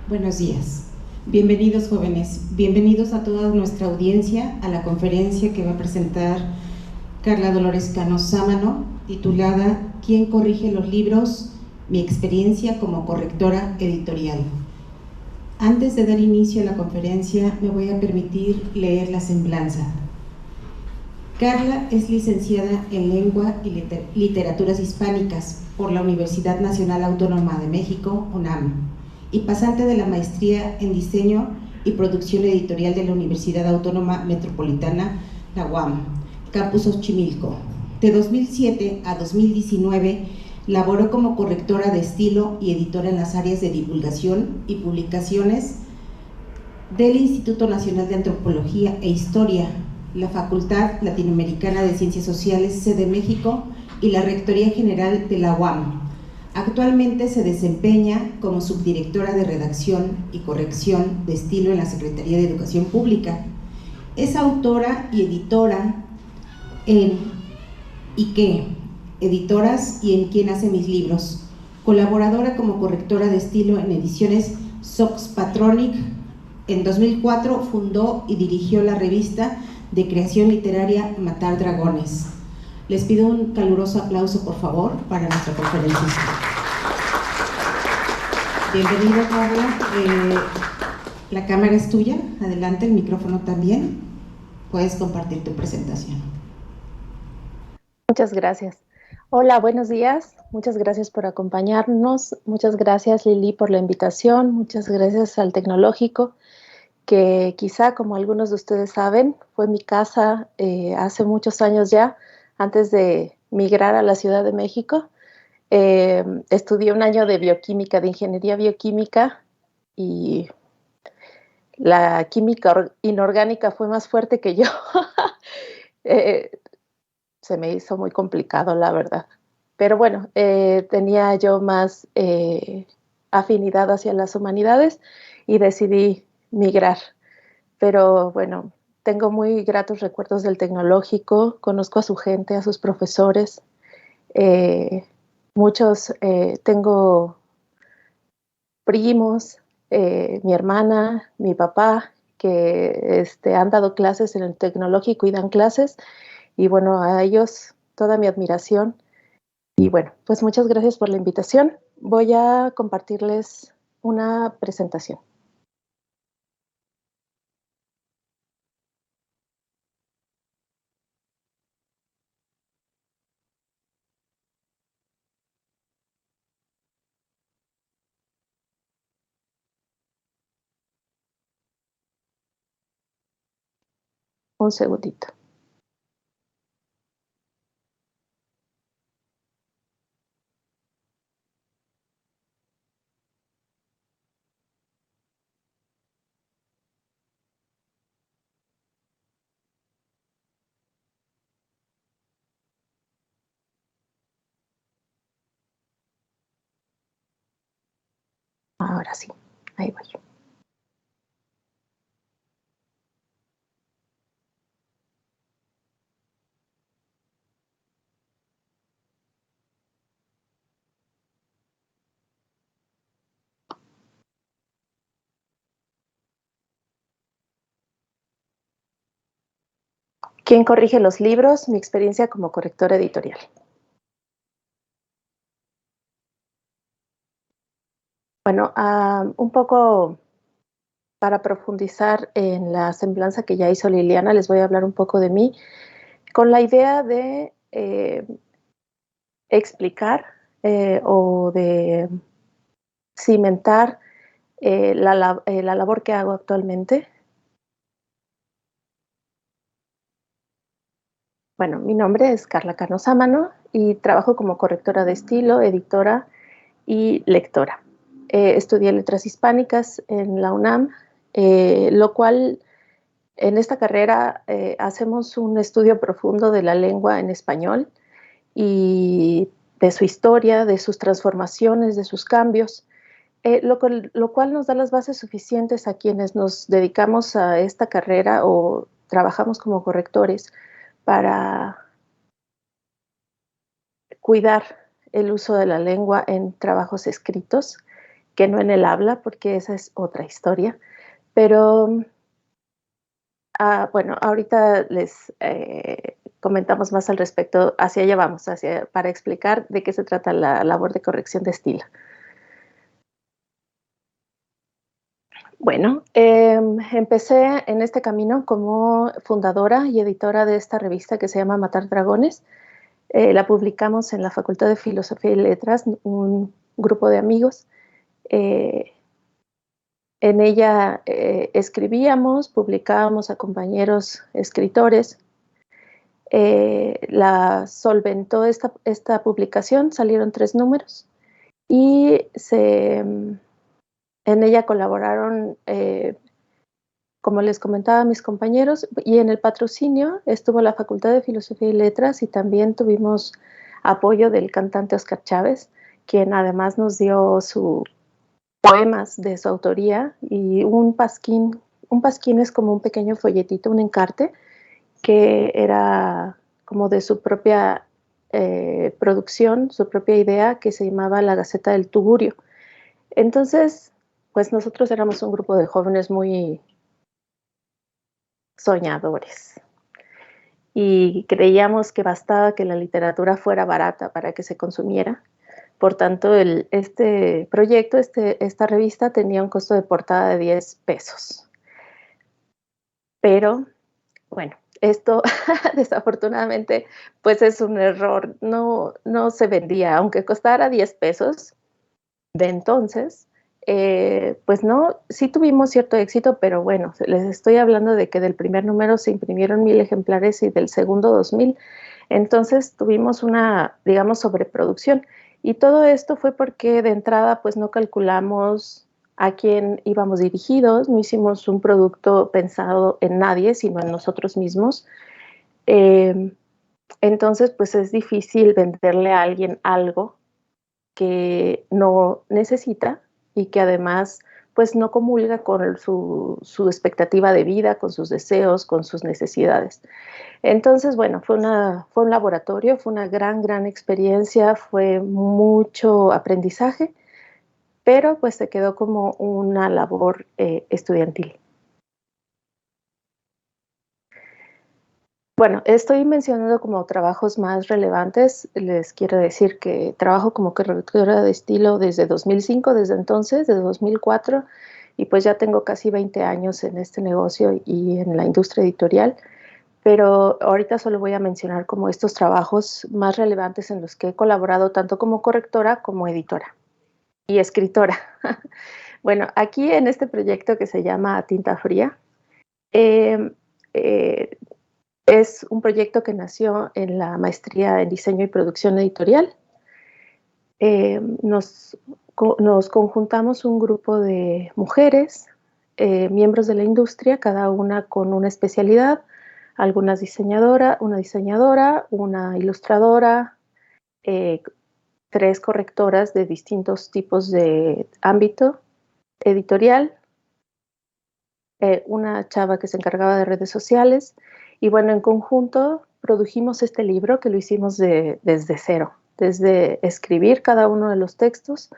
Buenos días. Bienvenidos, jóvenes. Bienvenidos a toda nuestra audiencia a la conferencia que va a presentar Carla Dolores Cano Sámano, titulada ¿Quién corrige los libros? Mi experiencia como correctora editorial. Antes de dar inicio a la conferencia, me voy a permitir leer la semblanza. Carla es licenciada en Lengua y Literaturas Hispánicas por la Universidad Nacional Autónoma de México, UNAM, y pasante de la maestría en Diseño y Producción Editorial de la Universidad Autónoma Metropolitana, la UAM, Campus Xochimilco. De 2007 a 2019, laboró como correctora de estilo y editora en las áreas de divulgación y publicaciones del Instituto Nacional de Antropología e Historia, la Facultad Latinoamericana de Ciencias Sociales, sede México, y la Rectoría General de la UAM. Actualmente se desempeña como subdirectora de redacción y corrección de estilo en la Secretaría de Educación Pública. Es autora y editora en ¿Y qué? Editoras y en Quién hace mis libros. Colaboradora como correctora de estilo en ediciones Sox Patronic. En 2004 fundó y dirigió la revista de creación literaria Matar Dragones. Les pido un caluroso aplauso, por favor, para nuestra conferencista. Bienvenida, Carla. La cámara es tuya. Adelante, el micrófono también. Puedes compartir tu presentación. Muchas gracias. Hola, buenos días. Muchas gracias por acompañarnos. Muchas gracias, Lili, por la invitación. Muchas gracias al Tecnológico, que quizá, como algunos de ustedes saben, fue mi casa hace muchos años ya, antes de migrar a la Ciudad de México. Estudié un año de bioquímica, de ingeniería bioquímica, y la química inorgánica fue más fuerte que yo. Se me hizo muy complicado, la verdad. Pero bueno, tenía yo más afinidad hacia las humanidades y decidí migrar. Pero bueno, tengo muy gratos recuerdos del Tecnológico, conozco a su gente, a sus profesores. Tengo primos, mi hermana, mi papá, que han dado clases en el Tecnológico y dan clases. Y bueno, a ellos toda mi admiración. Y bueno, pues muchas gracias por la invitación. Voy a compartirles una presentación. Un segundito. Ahora sí, ahí voy. ¿Quién corrige los libros? Mi experiencia como correctora editorial. Bueno, un poco para profundizar en la semblanza que ya hizo Liliana, les voy a hablar un poco de mí, con la idea de explicar o de cimentar la labor que hago actualmente. Bueno, mi nombre es Carla Cano Sámano y trabajo como correctora de estilo, editora y lectora. Estudié letras hispánicas en la UNAM, lo cual en esta carrera hacemos un estudio profundo de la lengua en español y de su historia, de sus transformaciones, de sus cambios, lo cual nos da las bases suficientes a quienes nos dedicamos a esta carrera o trabajamos como correctores para cuidar el uso de la lengua en trabajos escritos que no en el habla, porque esa es otra historia. Pero bueno, ahorita les comentamos más al respecto, hacia allá vamos, para explicar de qué se trata la labor de corrección de estilo. Bueno, empecé en este camino como fundadora y editora de esta revista que se llama Matar Dragones. La publicamos en la Facultad de Filosofía y Letras, un grupo de amigos. En ella escribíamos, publicábamos a compañeros escritores. La solventó esta publicación, salieron 3 números y en ella colaboraron, como les comentaba, mis compañeros, y en el patrocinio estuvo la Facultad de Filosofía y Letras y también tuvimos apoyo del cantante Oscar Chávez, quien además nos dio sus poemas de su autoría y un pasquín. Un pasquín es como un pequeño folletito, un encarte, que era como de su propia producción, su propia idea, que se llamaba La Gaceta del Tugurio. Entonces, pues nosotros éramos un grupo de jóvenes muy soñadores y creíamos que bastaba que la literatura fuera barata para que se consumiera. Por tanto, este proyecto, esta revista tenía un costo de portada de 10 pesos. Pero, bueno, esto desafortunadamente pues es un error, no se vendía, aunque costara 10 pesos de entonces, pues no, sí tuvimos cierto éxito, pero bueno, les estoy hablando de que del primer número se imprimieron 1000 ejemplares y del segundo 2000, entonces tuvimos una, digamos, sobreproducción. Y todo esto fue porque de entrada pues no calculamos a quién íbamos dirigidos, no hicimos un producto pensado en nadie, sino en nosotros mismos. Entonces pues es difícil venderle a alguien algo que no necesita y que además pues no comulga con su expectativa de vida, con sus deseos, con sus necesidades. Entonces, bueno, fue un laboratorio, fue una gran experiencia, fue mucho aprendizaje, pero pues se quedó como una labor estudiantil. Bueno, estoy mencionando como trabajos más relevantes. Les quiero decir que trabajo como correctora de estilo desde 2005, desde entonces, desde 2004, y pues ya tengo casi 20 años en este negocio y en la industria editorial, pero ahorita solo voy a mencionar como estos trabajos más relevantes en los que he colaborado tanto como correctora como editora y escritora. Bueno, aquí en este proyecto que se llama Tinta Fría, eh, eh, es un proyecto que nació en la maestría en diseño y producción editorial. Nos conjuntamos un grupo de mujeres, miembros de la industria, cada una con una especialidad, una diseñadora, una ilustradora, 3 correctoras de distintos tipos de ámbito editorial, una chava que se encargaba de redes sociales, y bueno, en conjunto produjimos este libro que lo hicimos desde cero, desde escribir cada uno de los textos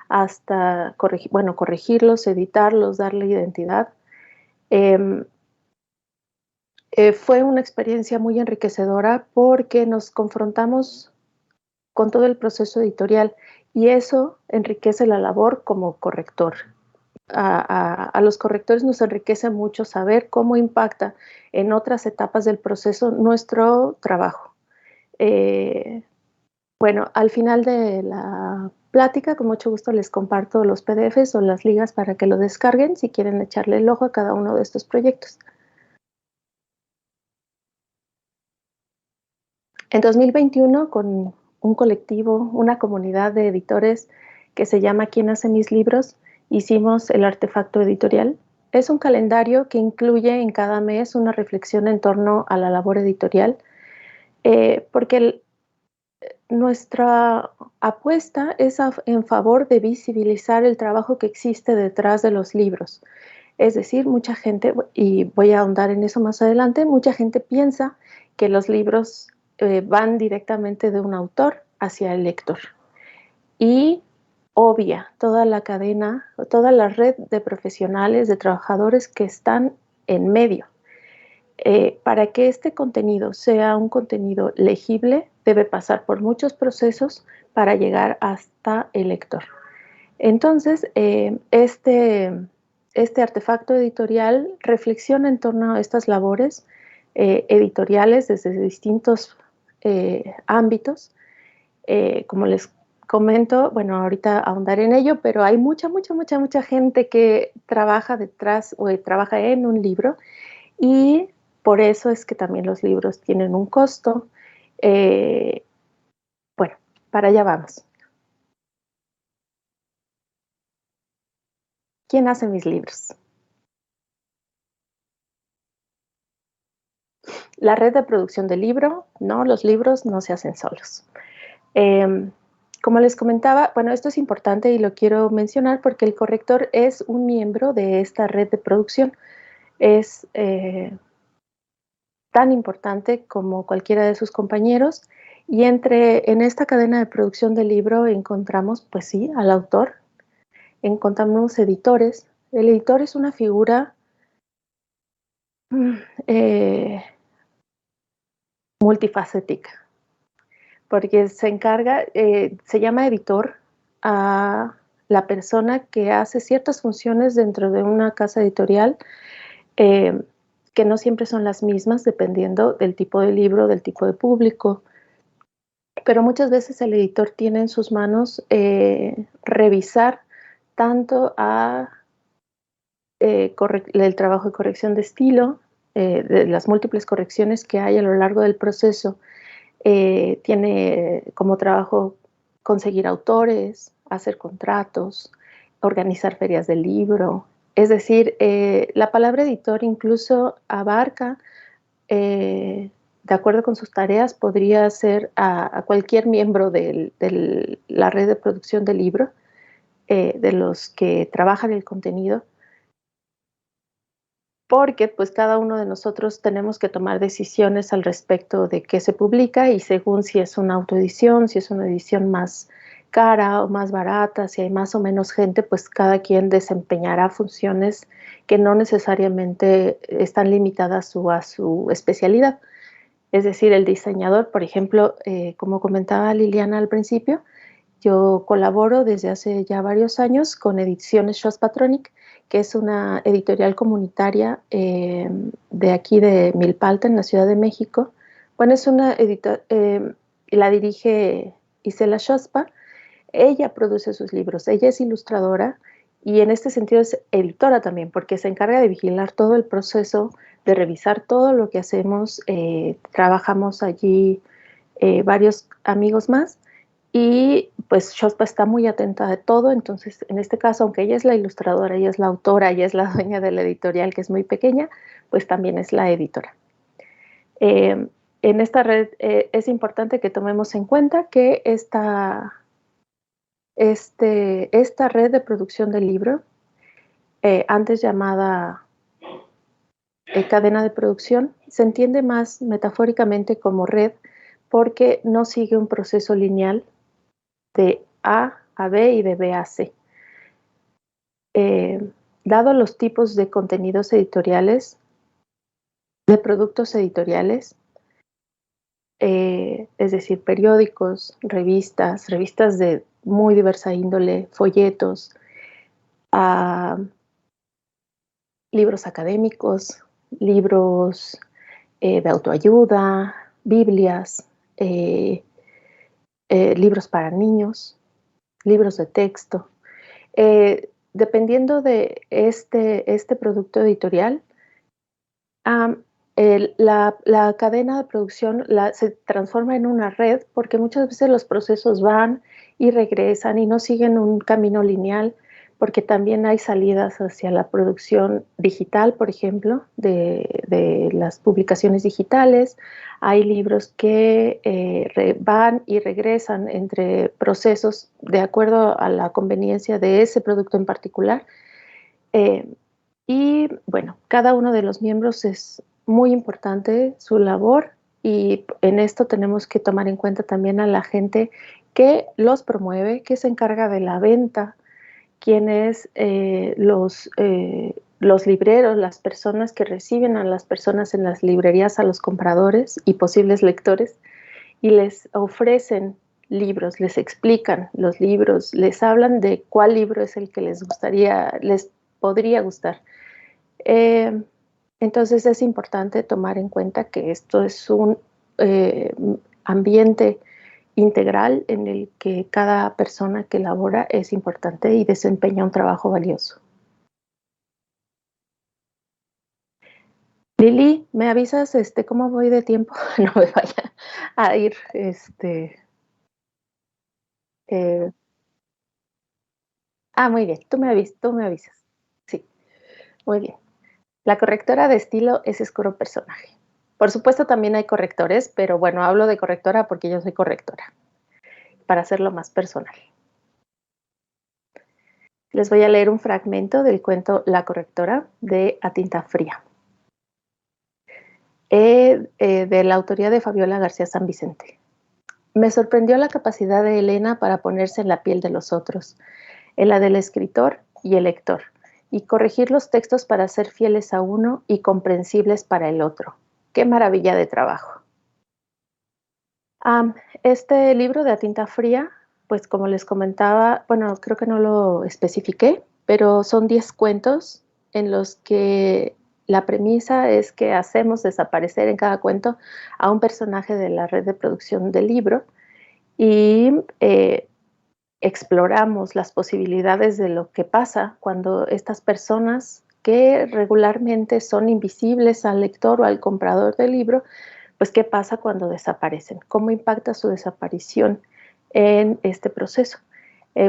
hasta corregirlos, editarlos, darle identidad. Fue una experiencia muy enriquecedora porque nos confrontamos con todo el proceso editorial y eso enriquece la labor como corrector. A los correctores nos enriquece mucho saber cómo impacta en otras etapas del proceso nuestro trabajo. Bueno, al final de la plática, con mucho gusto les comparto los PDFs o las ligas para que lo descarguen si quieren echarle el ojo a cada uno de estos proyectos. En 2021, con un colectivo, una comunidad de editores que se llama ¿Quién hace mis libros?, hicimos el artefacto editorial. Es un calendario que incluye en cada mes una reflexión en torno a la labor editorial, porque nuestra apuesta es en favor de visibilizar el trabajo que existe detrás de los libros. Es decir, mucha gente, y voy a ahondar en eso más adelante, mucha gente piensa que los libros van directamente de un autor hacia el lector. Y obvia toda la cadena, toda la red de profesionales, de trabajadores que están en medio. Para que este contenido sea un contenido legible, debe pasar por muchos procesos para llegar hasta el lector. Entonces, este artefacto editorial reflexiona en torno a estas labores editoriales desde distintos ámbitos. Como les comento, bueno, ahorita ahondaré en ello, pero hay mucha gente que trabaja detrás o trabaja en un libro, y por eso es que también los libros tienen un costo. Eh, bueno, para allá vamos. ¿Quién hace mis libros? La red de producción del libro, no, los libros no se hacen solos. Como les comentaba, bueno, esto es importante y lo quiero mencionar porque el corrector es un miembro de esta red de producción. Es tan importante como cualquiera de sus compañeros, y en esta cadena de producción del libro encontramos, pues sí, al autor, encontramos editores. El editor es una figura eh, multifacética, porque se encarga, se llama editor a la persona que hace ciertas funciones dentro de una casa editorial, eh, que no siempre son las mismas dependiendo del tipo de libro, del tipo de público, pero muchas veces el editor tiene en sus manos revisar tanto el trabajo de corrección de estilo, de las múltiples correcciones que hay a lo largo del proceso. Tiene como trabajo conseguir autores, hacer contratos, organizar ferias del libro. Es decir, la palabra editor incluso abarca, de acuerdo con sus tareas, podría ser a cualquier miembro de la red de producción del libro, de los que trabajan el contenido, porque pues cada uno de nosotros tenemos que tomar decisiones al respecto de qué se publica, y según si es una autoedición, si es una edición más cara o más barata, si hay más o menos gente, pues cada quien desempeñará funciones que no necesariamente están limitadas a su especialidad. Es decir, el diseñador, por ejemplo, como comentaba Liliana al principio, yo colaboro desde hace ya varios años con Ediciones Schoss Patronic, que es una editorial comunitaria de aquí de Milpalta, en la Ciudad de México. Bueno, es una editorial, la dirige Isela Shospa. Ella produce sus libros, ella es ilustradora y en este sentido es editora también, porque se encarga de vigilar todo el proceso, de revisar todo lo que hacemos. Trabajamos allí varios amigos más, y pues Shospa está muy atenta de todo. Entonces, en este caso, aunque ella es la ilustradora, ella es la autora, ella es la dueña de la editorial, que es muy pequeña, pues también es la editora. En esta red es importante que tomemos en cuenta que esta red de producción del libro, antes llamada cadena de producción, se entiende más metafóricamente como red porque no sigue un proceso lineal de A a B y de B a C. Dado los tipos de contenidos editoriales, de productos editoriales, es decir, periódicos, revistas de muy diversa índole, folletos, a libros académicos, libros de autoayuda, Biblias, libros para niños, libros de texto. Dependiendo de este producto editorial, la cadena de producción se transforma en una red, porque muchas veces los procesos van y regresan y no siguen un camino lineal, porque también hay salidas hacia la producción digital, por ejemplo, de las publicaciones digitales. Hay libros que van y regresan entre procesos de acuerdo a la conveniencia de ese producto en particular. Y bueno, cada uno de los miembros es muy importante su labor, y en esto tenemos que tomar en cuenta también a la gente que los promueve, que se encarga de la venta, quienes los libreros, las personas que reciben a las personas en las librerías, a los compradores y posibles lectores, y les ofrecen libros, les explican los libros, les hablan de cuál libro es el que les gustaría, les podría gustar. Entonces es importante tomar en cuenta que esto es un ambiente integral en el que cada persona que labora es importante y desempeña un trabajo valioso. Lili, ¿me avisas cómo voy de tiempo? No me vaya a ir. Eh, Muy bien, tú me avisas. Sí, muy bien. La correctora de estilo es escuro personaje. Por supuesto, también hay correctores, pero bueno, hablo de correctora porque yo soy correctora, para hacerlo más personal. Les voy a leer un fragmento del cuento La correctora de A Tinta Fría, de la autoría de Fabiola García San Vicente. Me sorprendió la capacidad de Elena para ponerse en la piel de los otros, en la del escritor y el lector, y corregir los textos para ser fieles a uno y comprensibles para el otro. ¡Qué maravilla de trabajo! Este libro de A Tinta Fría, pues como les comentaba, bueno, creo que no lo especifiqué, pero son 10 cuentos en los que la premisa es que hacemos desaparecer en cada cuento a un personaje de la red de producción del libro y exploramos las posibilidades de lo que pasa cuando estas personas que regularmente son invisibles al lector o al comprador del libro, pues qué pasa cuando desaparecen, cómo impacta su desaparición en este proceso.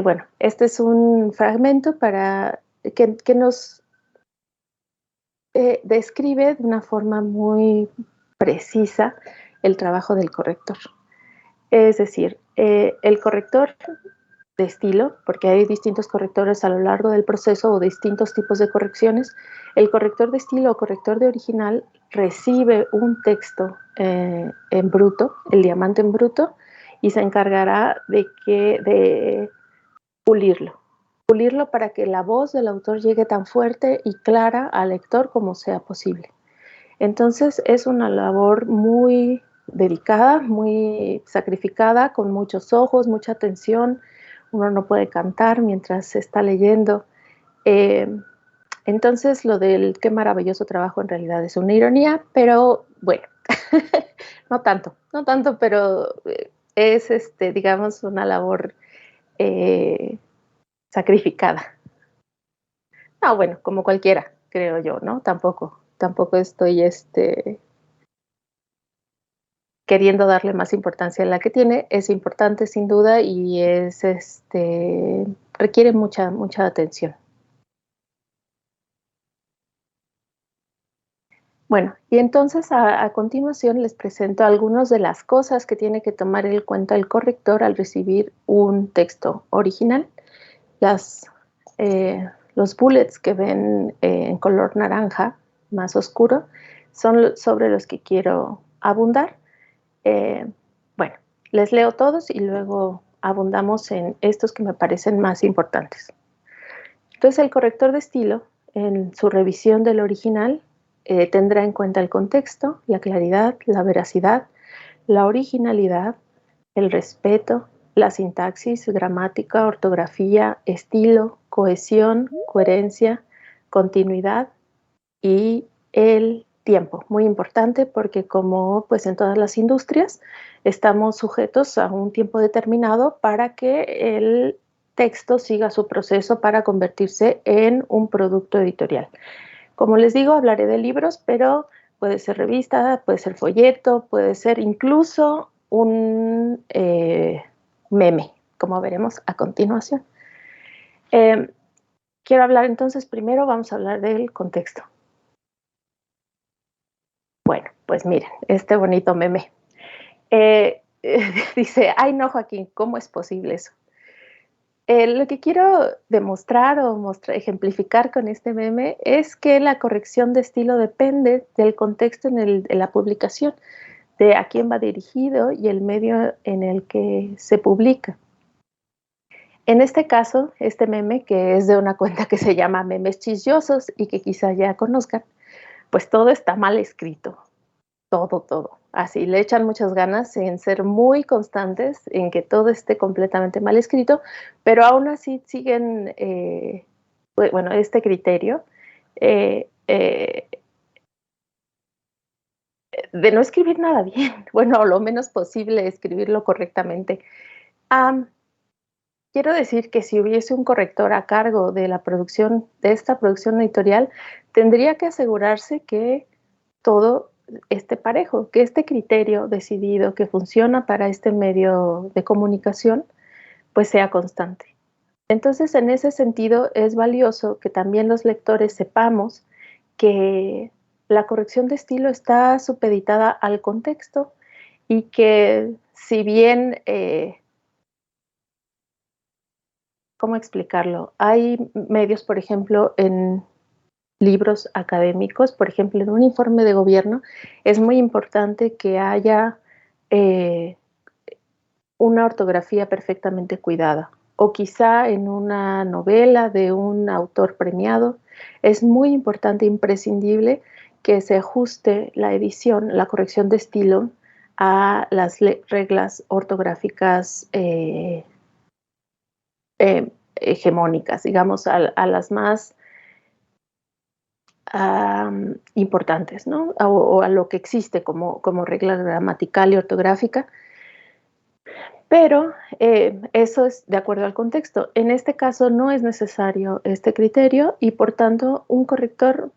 Bueno, este es un fragmento para que nos describe de una forma muy precisa el trabajo del corrector. Es decir, el corrector de estilo, porque hay distintos correctores a lo largo del proceso o distintos tipos de correcciones. El corrector de estilo o corrector de original recibe un texto en bruto, el diamante en bruto, y se encargará de pulirlo para que la voz del autor llegue tan fuerte y clara al lector como sea posible. Entonces es una labor muy dedicada, muy sacrificada, con muchos ojos, mucha atención. Uno no puede cantar mientras se está leyendo. Eh, entonces lo del qué maravilloso trabajo en realidad es una ironía, pero bueno, no tanto, pero es, digamos, una labor eh, sacrificada. Ah, bueno, como cualquiera, creo yo, ¿no? Tampoco estoy, queriendo darle más importancia a la que tiene. Es importante sin duda y requiere mucha atención. Bueno, y entonces a continuación les presento algunas de las cosas que tiene que tomar en cuenta el corrector al recibir un texto original. Los bullets que ven en color naranja más oscuro son sobre los que quiero abundar. Eh, bueno, les leo todos y luego abundamos en estos que me parecen más importantes. Entonces, el corrector de estilo, en su revisión del original, tendrá en cuenta el contexto, la claridad, la veracidad, la originalidad, el respeto, la sintaxis, gramática, ortografía, estilo, cohesión, coherencia, continuidad y el tiempo. Muy importante porque como pues en todas las industrias estamos sujetos a un tiempo determinado para que el texto siga su proceso para convertirse en un producto editorial. Como les digo, hablaré de libros, pero puede ser revista, puede ser folleto, puede ser incluso un meme, como veremos a continuación. Quiero hablar entonces, primero vamos a hablar del contexto. Bueno, pues miren, este bonito meme. Dice, ay no, Joaquín, ¿cómo es posible eso? Lo que quiero demostrar o ejemplificar con este meme es que la corrección de estilo depende del contexto en la publicación. de a quién va dirigido y el medio en el que se publica. En este caso, este meme, que es de una cuenta que se llama Memes Chillosos y que quizá ya conozcan, pues todo está mal escrito, todo, todo. Así, le echan muchas ganas en ser muy constantes, en que todo esté completamente mal escrito, pero aún así siguen, bueno, este criterio eh, eh, de no escribir nada bien, bueno, lo menos posible escribirlo correctamente. Um, Quiero decir que si hubiese un corrector a cargo de la producción, de esta producción editorial, tendría que asegurarse que todo esté parejo, que este criterio decidido que funciona para este medio de comunicación, pues sea constante. Entonces, en ese sentido, es valioso que también los lectores sepamos que la corrección de estilo está supeditada al contexto y que si bien ¿cómo explicarlo? Hay medios, por ejemplo, en libros académicos, por ejemplo, en un informe de gobierno, es muy importante que haya eh, una ortografía perfectamente cuidada. O quizá en una novela de un autor premiado, es muy importante, imprescindible, que se ajuste la edición, la corrección de estilo a las reglas ortográficas hegemónicas, digamos, a las más importantes, ¿no? O a lo que existe como regla gramatical y ortográfica, pero eso es de acuerdo al contexto. En este caso no es necesario este criterio y por tanto un corrector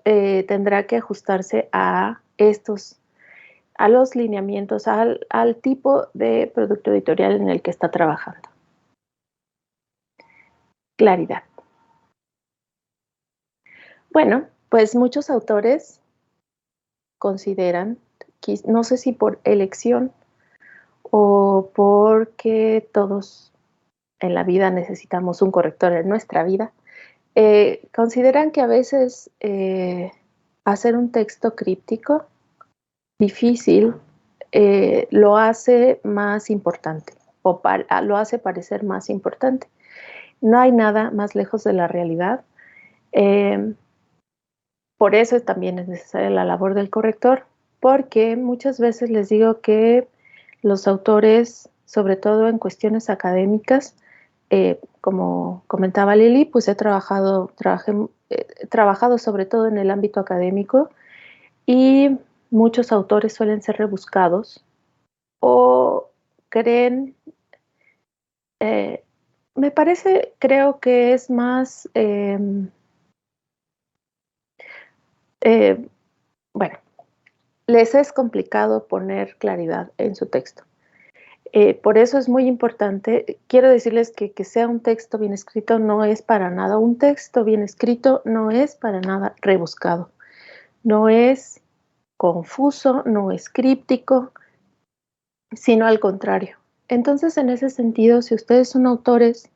tendrá que ajustarse a estos, a los lineamientos, al tipo de producto editorial en el que está trabajando. Claridad. Bueno, pues muchos autores consideran, no sé si por elección o porque todos en la vida necesitamos un corrector en nuestra vida, consideran que a veces hacer un texto críptico difícil lo hace más importante o lo hace parecer más importante. No hay nada más lejos de la realidad. Eh, por eso también es necesaria la labor del corrector, porque muchas veces les digo que los autores, sobre todo en cuestiones académicas, como comentaba Lili, pues he trabajado sobre todo en el ámbito académico y muchos autores suelen ser rebuscados o creen, eh, me parece, creo que es más, eh, bueno, les es complicado poner claridad en su texto. Por eso es muy importante, quiero decirles que sea un texto bien escrito no es para nada, un texto bien escrito no es para nada rebuscado, no es confuso, no es críptico, sino al contrario. Entonces, en ese sentido, si ustedes son autores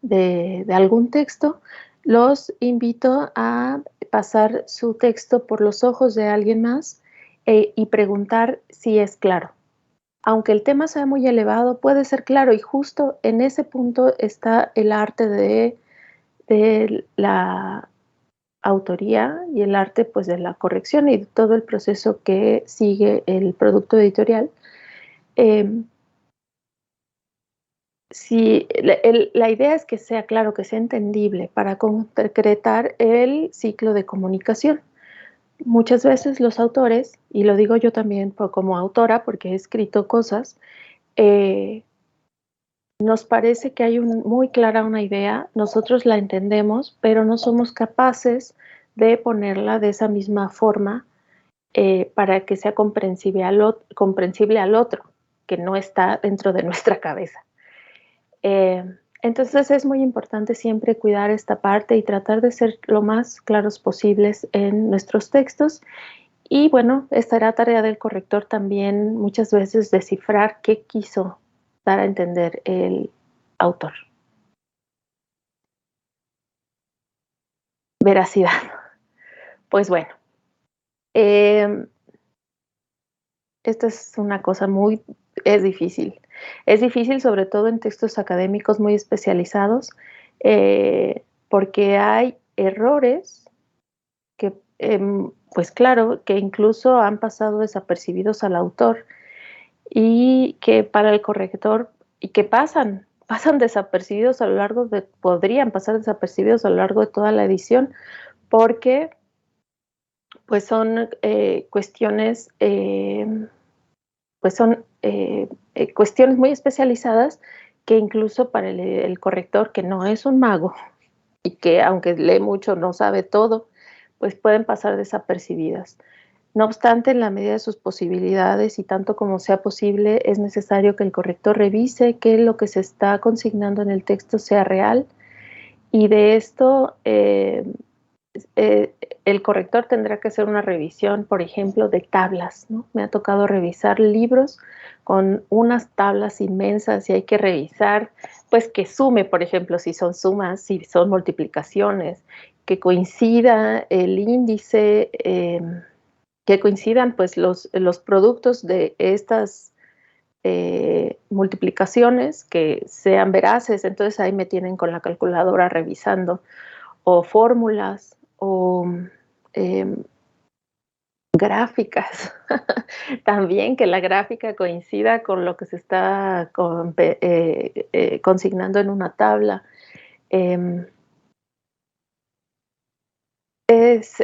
de algún texto, los invito a pasar su texto por los ojos de alguien más y preguntar si es claro. Aunque el tema sea muy elevado, puede ser claro y justo en ese punto está el arte de la autoría y el arte pues de la corrección y todo el proceso que sigue el producto editorial. Eh, si la idea es que sea claro, que sea entendible para concretar el ciclo de comunicación. Muchas veces los autores, y lo digo yo también como autora porque he escrito cosas, eh, nos parece que hay muy clara una idea, nosotros la entendemos, pero no somos capaces de ponerla de esa misma forma para que sea comprensible al otro, que no está dentro de nuestra cabeza. Eh, entonces es muy importante siempre cuidar esta parte y tratar de ser lo más claros posibles en nuestros textos. Y bueno, estará tarea del corrector también muchas veces descifrar qué quiso dar a entender el autor. Veracidad. Pues bueno, eh, Esta es una cosa es difícil. Es difícil sobre todo en textos académicos muy especializados, porque hay errores que, pues claro, que incluso han pasado desapercibidos al autor y que para el corrector, y que pasan desapercibidos a lo largo de, podrían pasar desapercibidos a lo largo de toda la edición, porque pues son cuestiones cuestiones muy especializadas que incluso para el corrector, que no es un mago y que aunque lee mucho no sabe todo, pues pueden pasar desapercibidas. No obstante, en la medida de sus posibilidades y tanto como sea posible, es necesario que el corrector revise que lo que se está consignando en el texto sea real, y de esto eh, el corrector tendrá que hacer una revisión, por ejemplo, de tablas, ¿no? Me ha tocado revisar libros con unas tablas inmensas y hay que revisar, pues que sume, por ejemplo, si son sumas, si son multiplicaciones, que coincida el índice, que coincidan pues los productos de estas multiplicaciones, que sean veraces. Entonces ahí me tienen con la calculadora revisando, o fórmulas, o eh, gráficas. También que la gráfica coincida con lo que se está consignando en una tabla. Eh, es,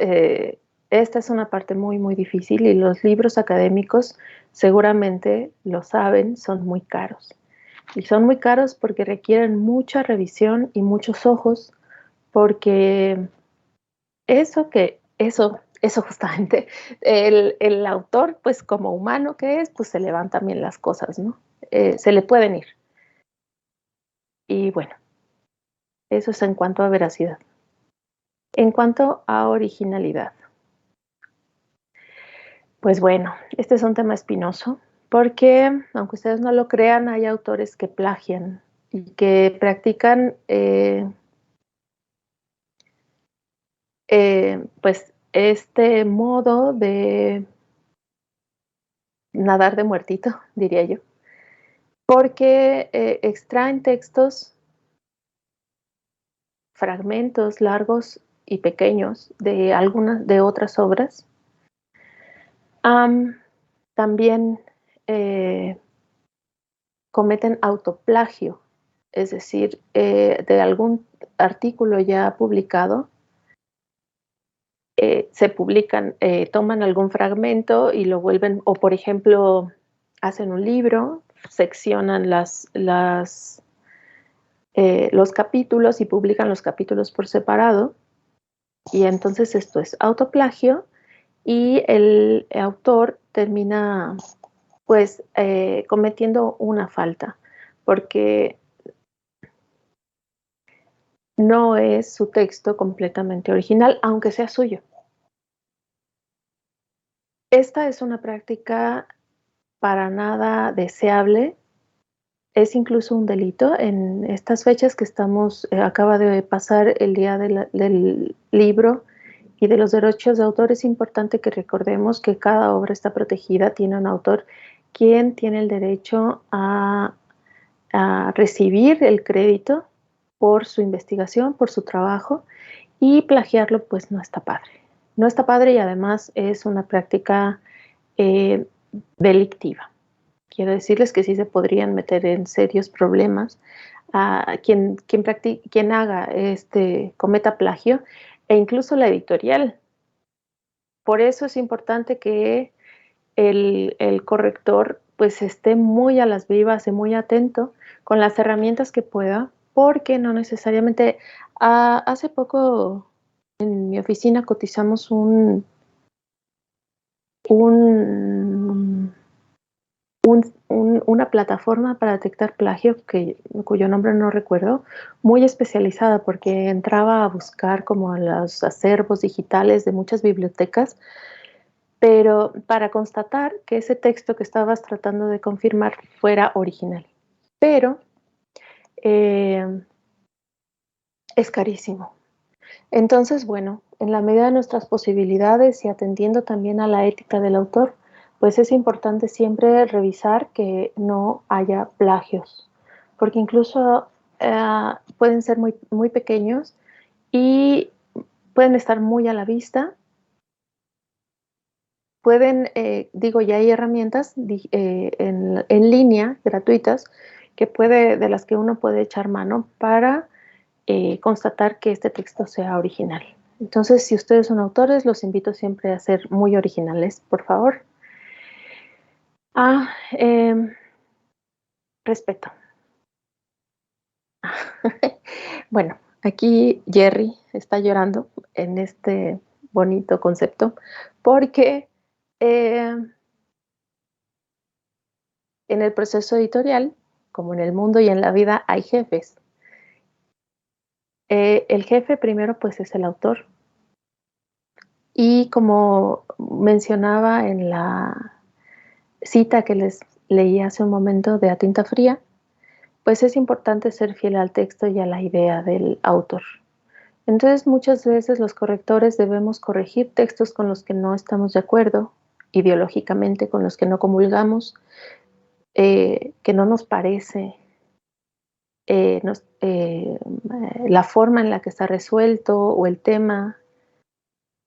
esta es una parte muy, muy difícil, y los libros académicos seguramente lo saben, son muy caros. Y son muy caros porque requieren mucha revisión y muchos ojos, porque eso justamente, el autor, pues como humano que es, pues se le van también las cosas, ¿no? Se le pueden ir. Y bueno, eso es en cuanto a veracidad. En cuanto a originalidad, pues bueno, este es un tema espinoso, porque aunque ustedes no lo crean, hay autores que plagian y que practican pues este modo de nadar de muertito, diría yo, porque extraen textos, fragmentos largos y pequeños de algunas de otras obras. Am, También eh, cometen autoplagio, es decir, de algún artículo ya publicado, se publican, toman algún fragmento y lo vuelven, o por ejemplo, hacen un libro, seccionan los capítulos y publican los capítulos por separado, y entonces esto es autoplagio, y el autor termina pues cometiendo una falta, porque no es su texto completamente original, aunque sea suyo. Esta es una práctica para nada deseable, es incluso un delito. En estas fechas que estamos, acaba de pasar el día del libro y de los derechos de autor. Es importante que recordemos que cada obra está protegida, tiene un autor quien tiene el derecho a recibir el crédito por su investigación, por su trabajo, y plagiarlo pues no está padre. No está padre, y además es una práctica eh, delictiva. Quiero decirles que sí se podrían meter en serios problemas a quien haga cometa plagio, e incluso la editorial. Por eso es importante que el corrector pues esté muy a las vivas y muy atento con las herramientas que pueda, porque no necesariamente, hace poco en mi oficina cotizamos un, una plataforma para detectar plagio, cuyo nombre no recuerdo, muy especializada, porque entraba a buscar como a los acervos digitales de muchas bibliotecas, pero para constatar que ese texto que estabas tratando de confirmar fuera original. Pero eh, es carísimo. Entonces, bueno, en la medida de nuestras posibilidades y atendiendo también a la ética del autor, pues es importante siempre revisar que no haya plagios, porque incluso pueden ser muy, muy pequeños y pueden estar muy a la vista. Pueden, digo, ya hay herramientas en línea gratuitas de las que uno puede echar mano para constatar que este texto sea original. Entonces, si ustedes son autores, los invito siempre a ser muy originales, por favor. Ah, respeto. Bueno, aquí Jerry está llorando en este bonito concepto porque eh, en el proceso editorial, como en el mundo y en la vida, hay jefes. El jefe primero pues es el autor y como mencionaba en la cita que les leí hace un momento de A Tinta Fría, pues es importante ser fiel al texto y a la idea del autor. Entonces muchas veces los correctores debemos corregir textos con los que no estamos de acuerdo, ideológicamente, con los que no comulgamos, que no nos parece la forma en la que está resuelto o el tema.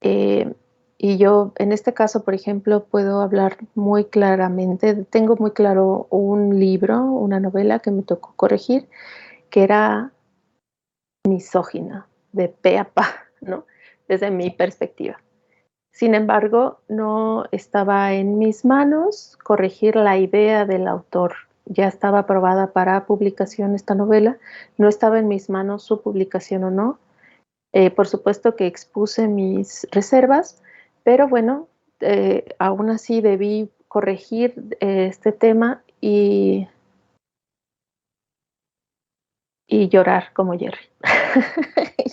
Eh, y yo, en este caso, por ejemplo, puedo hablar muy claramente. Tengo muy claro un libro, una novela que me tocó corregir, que era misógina, de pe a pa, ¿no? Desde mi perspectiva. Sin embargo, no estaba en mis manos corregir la idea del autor. Ya estaba aprobada para publicación esta novela, no estaba en mis manos su publicación o no. Por supuesto que expuse mis reservas, pero bueno, aún así debí corregir este tema y llorar como Jerry,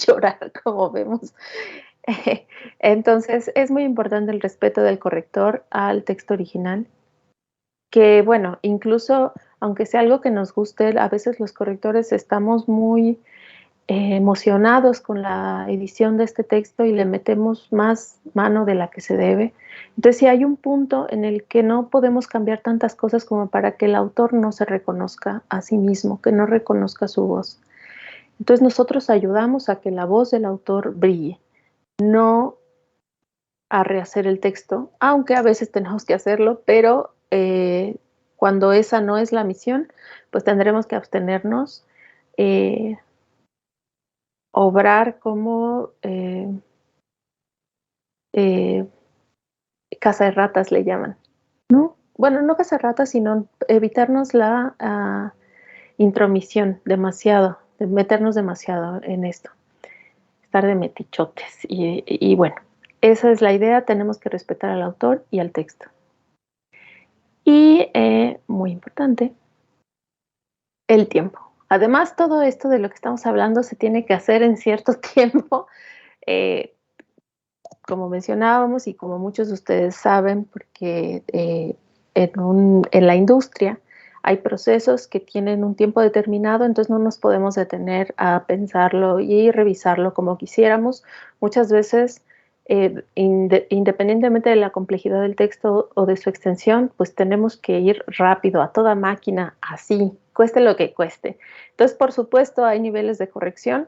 llorar como vemos. Entonces, es muy importante el respeto del corrector al texto original, que bueno, incluso aunque sea algo que nos guste, a veces los correctores estamos muy emocionados con la edición de este texto y le metemos más mano de la que se debe. Entonces, si hay un punto en el que no podemos cambiar tantas cosas como para que el autor no se reconozca a sí mismo, que no reconozca su voz. Entonces, nosotros ayudamos a que la voz del autor brille, no a rehacer el texto, aunque a veces tenemos que hacerlo, pero cuando esa no es la misión, pues tendremos que abstenernos, eh, obrar como eh, caza de ratas le llaman, ¿no? Bueno, no caza de ratas, sino evitarnos la intromisión demasiado, de meternos demasiado en esto, estar de metichotes. Y bueno, esa es la idea, tenemos que respetar al autor y al texto. Y muy importante, el tiempo. Además, todo esto de lo que estamos hablando se tiene que hacer en cierto tiempo. Eh, Como mencionábamos y como muchos de ustedes saben, porque en la industria hay procesos que tienen un tiempo determinado, entonces no nos podemos detener a pensarlo y revisarlo como quisiéramos. Muchas veces, independientemente de la complejidad del texto o de su extensión, pues tenemos que ir rápido, a toda máquina, así, cueste lo que cueste. Entonces, por supuesto, hay niveles de corrección,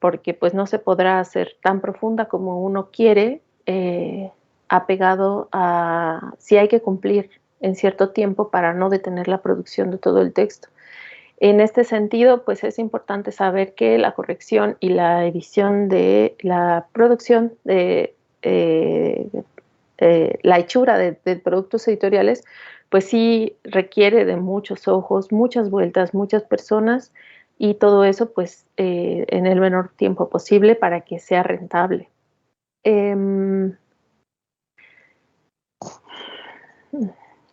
porque pues no se podrá hacer tan profunda como uno quiere, apegado a si hay que cumplir en cierto tiempo para no detener la producción de todo el texto. En este sentido, pues es importante saber que la corrección y la edición de la producción de la hechura de productos editoriales, pues sí requiere de muchos ojos, muchas vueltas, muchas personas y todo eso pues en el menor tiempo posible para que sea rentable.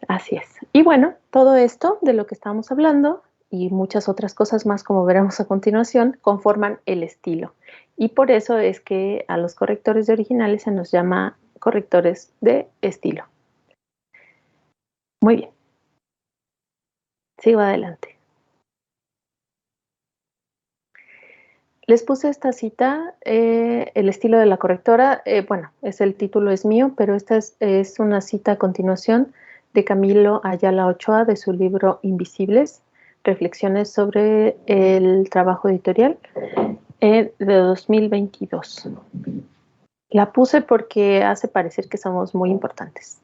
Así es. Y bueno, todo esto de lo que estamos hablando y muchas otras cosas más, como veremos a continuación, conforman el estilo. Y por eso es que a los correctores de originales se nos llama correctores de estilo. Muy bien, sigo adelante. Les puse esta cita, el estilo de la correctora, bueno, el título es mío, pero esta es una cita a continuación de Camilo Ayala Ochoa, de su libro Invisibles, reflexiones sobre el trabajo editorial de 2022. La puse porque hace parecer que somos muy importantes.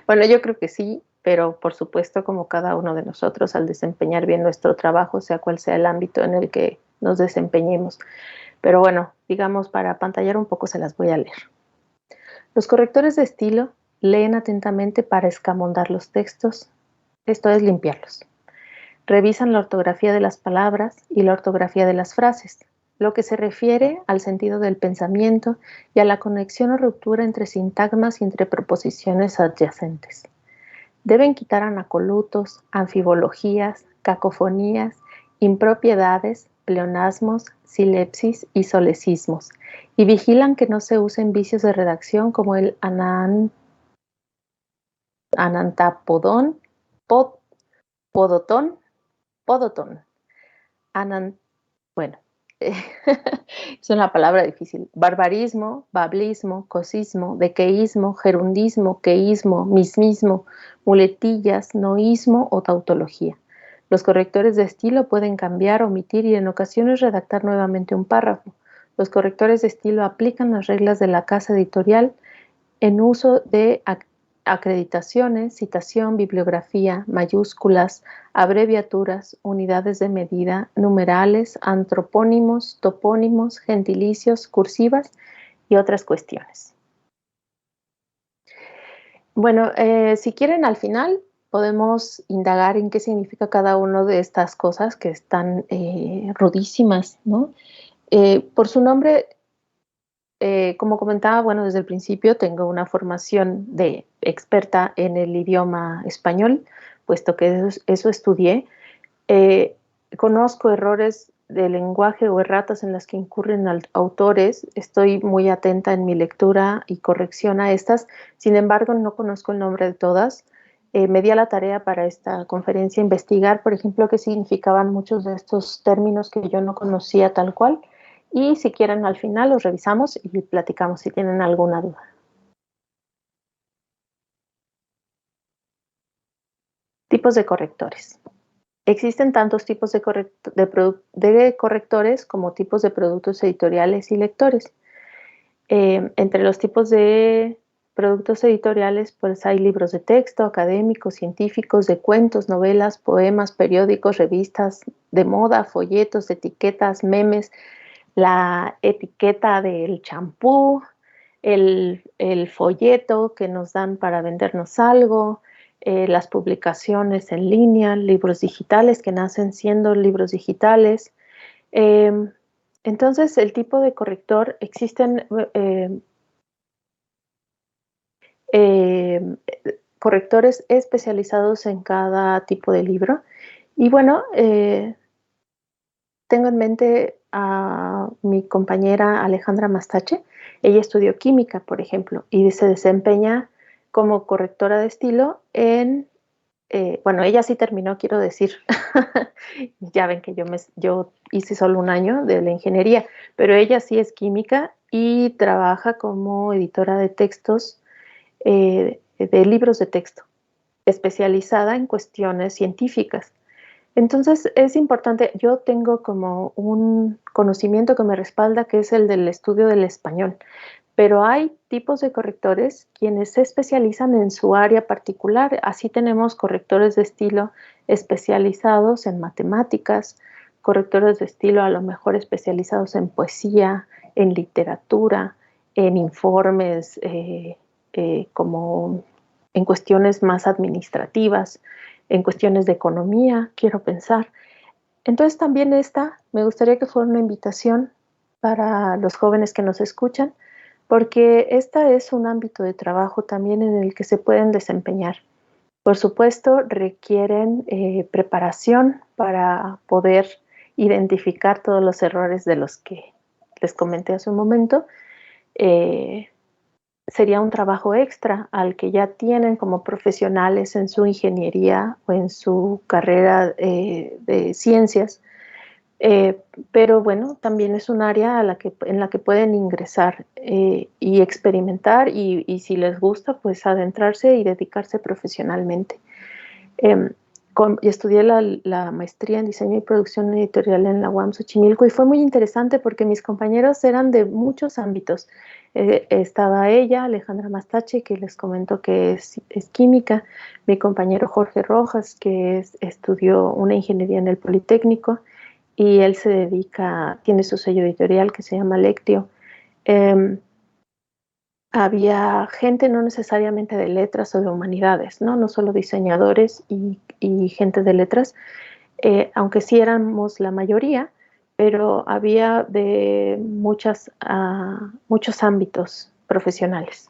Bueno, yo creo que sí, pero por supuesto, como cada uno de nosotros, al desempeñar bien nuestro trabajo, sea cual sea el ámbito en el que nos desempeñemos. Pero bueno, digamos, para pantallar un poco se las voy a leer. Los correctores de estilo leen atentamente para escamondar los textos, esto es limpiarlos. Revisan la ortografía de las palabras y la ortografía de las frases, lo que se refiere al sentido del pensamiento y a la conexión o ruptura entre sintagmas y entre proposiciones adyacentes. Deben quitar anacolutos, anfibologías, cacofonías, impropiedades, pleonasmos, silepsis y solecismos, y vigilan que no se usen vicios de redacción como el anantapodón, podotón, bueno, es una palabra difícil, barbarismo, bablismo, cosismo, dequeísmo, gerundismo, queísmo, mismismo, muletillas, noísmo o tautología. Los correctores de estilo pueden cambiar, omitir y en ocasiones redactar nuevamente un párrafo. Los correctores de estilo aplican las reglas de la casa editorial en uso de acreditaciones, citación, bibliografía, mayúsculas, abreviaturas, unidades de medida, numerales, antropónimos, topónimos, gentilicios, cursivas y otras cuestiones. Bueno, si quieren al final podemos indagar en qué significa cada una de estas cosas que están rudísimas, ¿no? Por su nombre, como comentaba, bueno, desde el principio tengo una formación de experta en el idioma español, puesto que eso estudié. Conozco errores de lenguaje o erratas en las que incurren autores. Estoy muy atenta en mi lectura y corrección a estas. Sin embargo, no conozco el nombre de todas. Me di a la tarea para esta conferencia investigar, por ejemplo, qué significaban muchos de estos términos que yo no conocía tal cual. Y si quieren, al final los revisamos y platicamos si tienen alguna duda. Tipos de correctores. Existen tantos tipos de correctores como tipos de productos editoriales y lectores. Entre los tipos de productos editoriales, pues hay libros de texto, académicos, científicos, de cuentos, novelas, poemas, periódicos, revistas de moda, folletos, etiquetas, memes, la etiqueta del champú, el folleto que nos dan para vendernos algo, las publicaciones en línea, libros digitales que nacen siendo libros digitales. Entonces, el tipo de corrector, existen correctores especializados en cada tipo de libro. Y bueno, tengo en mente a mi compañera Alejandra Mastache. Ella estudió química, por ejemplo, y se desempeña como correctora de estilo en, bueno, ella sí terminó, quiero decir. Ya ven que yo hice solo un año de la ingeniería, pero ella sí es química y trabaja como editora de textos, de libros de texto, especializada en cuestiones científicas. Entonces es importante, yo tengo como un conocimiento que me respalda, que es el del estudio del español, pero hay tipos de correctores quienes se especializan en su área particular. Así tenemos correctores de estilo especializados en matemáticas, correctores de estilo a lo mejor especializados en poesía, en literatura, en informes, como en cuestiones más administrativas, en cuestiones de economía, quiero pensar. Entonces también me gustaría que fuera una invitación para los jóvenes que nos escuchan, porque esta es un ámbito de trabajo también en el que se pueden desempeñar. Por supuesto, requieren preparación para poder identificar todos los errores de los que les comenté hace un momento. Sería un trabajo extra al que ya tienen como profesionales en su ingeniería o en su carrera de ciencias. Pero bueno, también es un área en la que pueden ingresar y experimentar y si les gusta, pues adentrarse y dedicarse profesionalmente. Eh, Estudié la maestría en diseño y producción editorial en la UAM Xochimilco y fue muy interesante porque mis compañeros eran de muchos ámbitos. Estaba ella, Alejandra Mastache, que les comento que es química, mi compañero Jorge Rojas, que estudió una ingeniería en el Politécnico y él tiene su sello editorial que se llama Lectio. Eh, Había gente no necesariamente de letras o de humanidades, ¿no? No solo diseñadores y gente de letras, aunque sí éramos la mayoría, pero había de muchos ámbitos profesionales.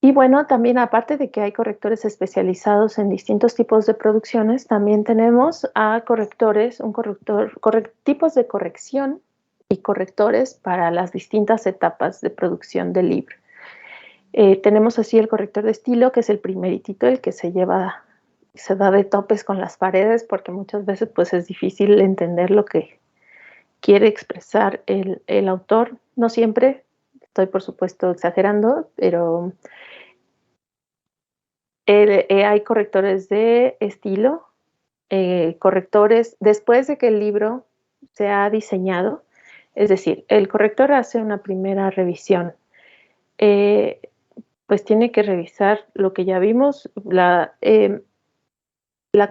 Y bueno, también aparte de que hay correctores especializados en distintos tipos de producciones, también tenemos a correctores, tipos de corrección y correctores para las distintas etapas de producción del libro. Tenemos así el corrector de estilo, que es el primeritito, el que se da de topes con las paredes, porque muchas veces pues es difícil entender lo que quiere expresar el autor. No siempre, estoy por supuesto exagerando, pero hay correctores de estilo, correctores después de que el libro se ha diseñado, es decir, el corrector hace una primera revisión. Pues tiene que revisar lo que ya vimos, la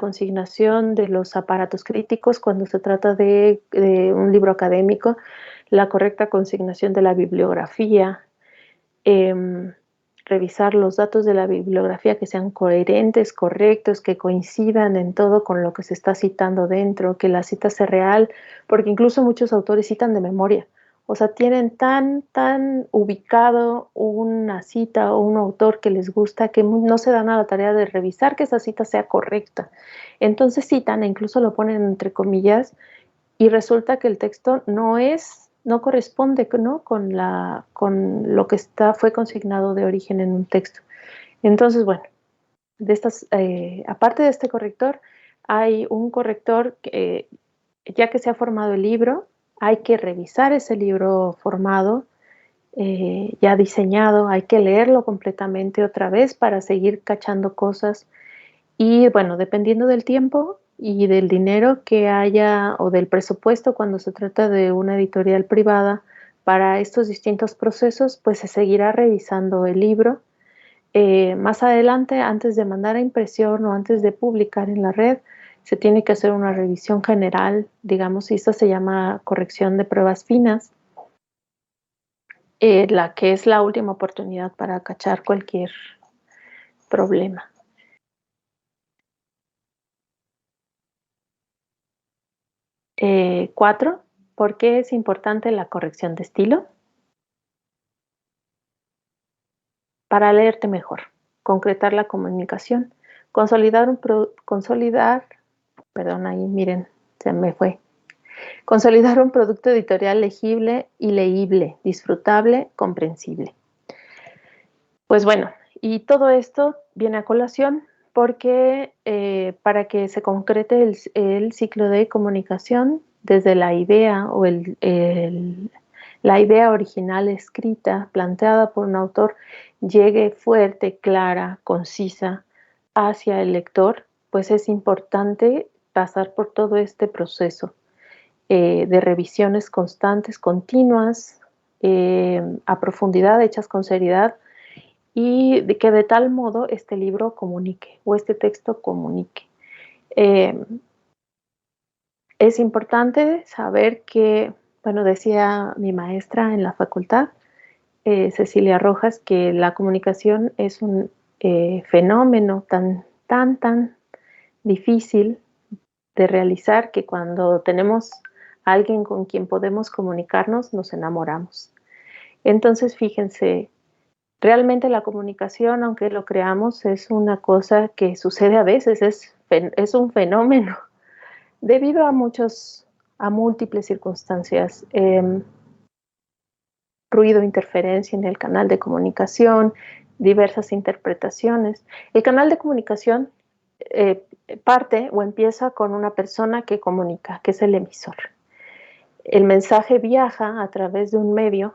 consignación de los aparatos críticos cuando se trata de un libro académico, la correcta consignación de la bibliografía, eh, revisar los datos de la bibliografía que sean coherentes, correctos, que coincidan en todo con lo que se está citando dentro, que la cita sea real, porque incluso muchos autores citan de memoria. O sea, tienen tan ubicado una cita o un autor que les gusta que no se dan a la tarea de revisar que esa cita sea correcta. Entonces citan e incluso lo ponen entre comillas y resulta que el texto no corresponde, ¿no? con lo que fue consignado de origen en un texto. Entonces, bueno, aparte de este corrector, hay un corrector que, ya que se ha formado el libro, hay que revisar ese libro formado, ya diseñado, hay que leerlo completamente otra vez para seguir cachando cosas y bueno, dependiendo del tiempo y del dinero que haya o del presupuesto cuando se trata de una editorial privada para estos distintos procesos, pues se seguirá revisando el libro. Más adelante, antes de mandar a impresión o antes de publicar en la red, se tiene que hacer una revisión general, digamos, y esto se llama corrección de pruebas finas, la que es la última oportunidad para cachar cualquier problema. 4. ¿Por qué es importante la corrección de estilo? Para leerte mejor, concretar la comunicación, perdón, ahí miren, se me fue. Consolidar un producto editorial legible y leíble, disfrutable, comprensible. Pues bueno, y todo esto viene a colación porque para que se concrete el ciclo de comunicación desde la idea o la idea original escrita, planteada por un autor, llegue fuerte, clara, concisa hacia el lector, pues es importante pasar por todo este proceso de revisiones constantes, continuas, a profundidad, hechas con seriedad, y de que de tal modo este libro comunique o este texto comunique. Eh, es importante saber que, bueno, decía mi maestra en la facultad, Cecilia Rojas, que la comunicación es un fenómeno tan difícil de realizar que cuando tenemos a alguien con quien podemos comunicarnos, nos enamoramos. Entonces, fíjense, realmente la comunicación, aunque lo creamos, es una cosa que sucede a veces, es un fenómeno debido a múltiples circunstancias. Ruido, interferencia en el canal de comunicación, diversas interpretaciones. El canal de comunicación parte o empieza con una persona que comunica, que es el emisor. El mensaje viaja a través de un medio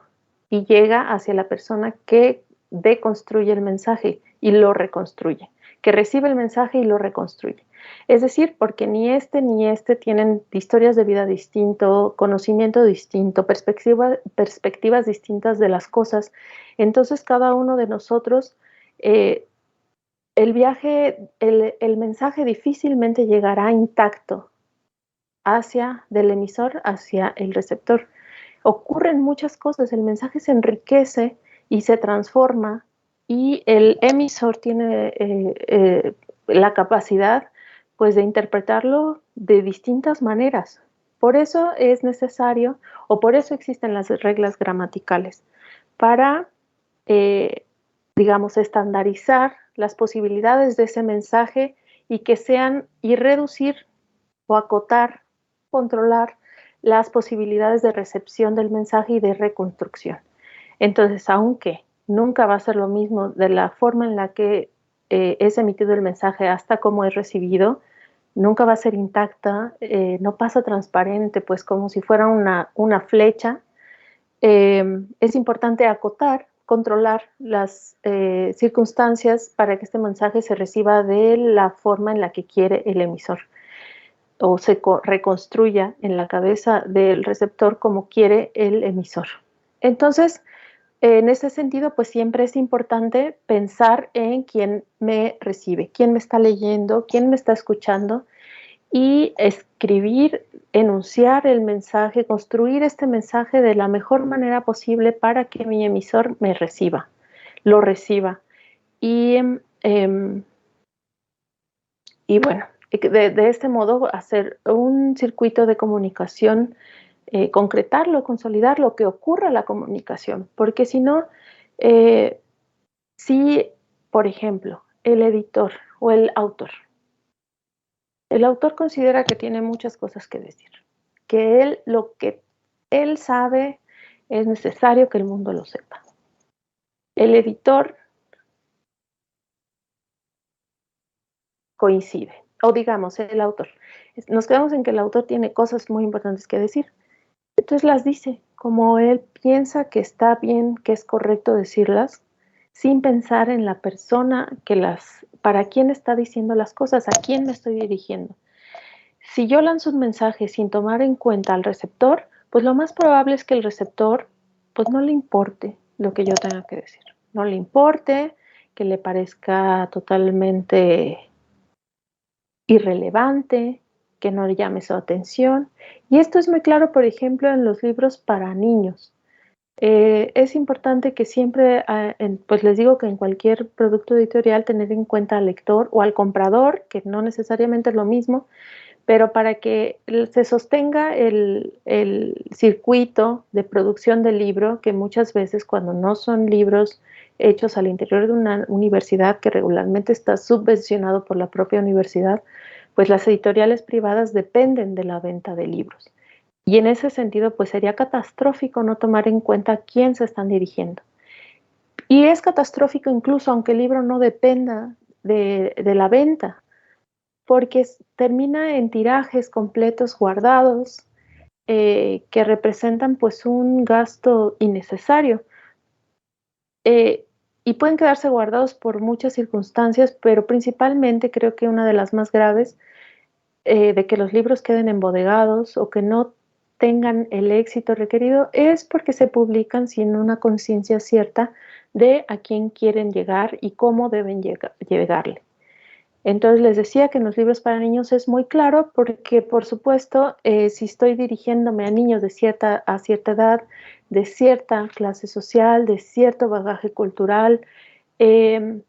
y llega hacia la persona que deconstruye el mensaje y lo reconstruye, que recibe el mensaje y lo reconstruye. Es decir, porque ni este tienen historias de vida distinto, conocimiento distinto, perspectivas distintas de las cosas. Entonces, cada uno de nosotros, el mensaje difícilmente llegará intacto del emisor hacia el receptor. Ocurren muchas cosas, el mensaje se enriquece y se transforma y el emisor tiene la capacidad pues de interpretarlo de distintas maneras. Por eso es necesario, o por eso existen las reglas gramaticales, para, digamos, estandarizar las posibilidades de ese mensaje y reducir o acotar, controlar las posibilidades de recepción del mensaje y de reconstrucción. Entonces, aunque nunca va a ser lo mismo de la forma en la que es emitido el mensaje hasta cómo es recibido, nunca va a ser intacta, no pasa transparente, pues como si fuera una flecha. Es importante acotar, controlar las circunstancias para que este mensaje se reciba de la forma en la que quiere el emisor o se reconstruya en la cabeza del receptor como quiere el emisor. Entonces, en ese sentido, pues siempre es importante pensar en quién me recibe, quién me está leyendo, quién me está escuchando y escribir, enunciar el mensaje, construir este mensaje de la mejor manera posible para que mi emisor me reciba, lo reciba. Y, y bueno, de este modo hacer un circuito de comunicación, concretarlo, consolidarlo, que ocurra la comunicación, porque si no, si, por ejemplo, el editor o el autor considera que tiene muchas cosas que decir, que lo que él sabe es necesario que el mundo lo sepa. El editor coincide, o digamos, el autor. Nos quedamos en que el autor tiene cosas muy importantes que decir. Entonces las dice como él piensa que está bien, que es correcto decirlas, sin pensar en la persona para quién está diciendo las cosas, a quién me estoy dirigiendo. Si yo lanzo un mensaje sin tomar en cuenta al receptor, pues lo más probable es que el receptor pues no le importe lo que yo tenga que decir. No le importe, que le parezca totalmente irrelevante, que no le llame su atención. Y esto es muy claro, por ejemplo, en los libros para niños. Es importante que siempre, pues les digo que en cualquier producto editorial tener en cuenta al lector o al comprador, que no necesariamente es lo mismo, pero para que se sostenga el circuito de producción del libro, que muchas veces cuando no son libros hechos al interior de una universidad que regularmente está subvencionado por la propia universidad, pues las editoriales privadas dependen de la venta de libros. Y en ese sentido, pues sería catastrófico no tomar en cuenta a quién se están dirigiendo. Y es catastrófico incluso aunque el libro no dependa de la venta, porque termina en tirajes completos guardados que representan pues un gasto innecesario. Y pueden quedarse guardados por muchas circunstancias, pero principalmente creo que una de las más graves, de que los libros queden embodegados o que no tengan el éxito requerido, es porque se publican sin una conciencia cierta de a quién quieren llegar y cómo deben llegarle. Entonces les decía que en los libros para niños es muy claro porque, por supuesto, si estoy dirigiéndome a niños a cierta edad, de cierta clase social, de cierto bagaje cultural, eh,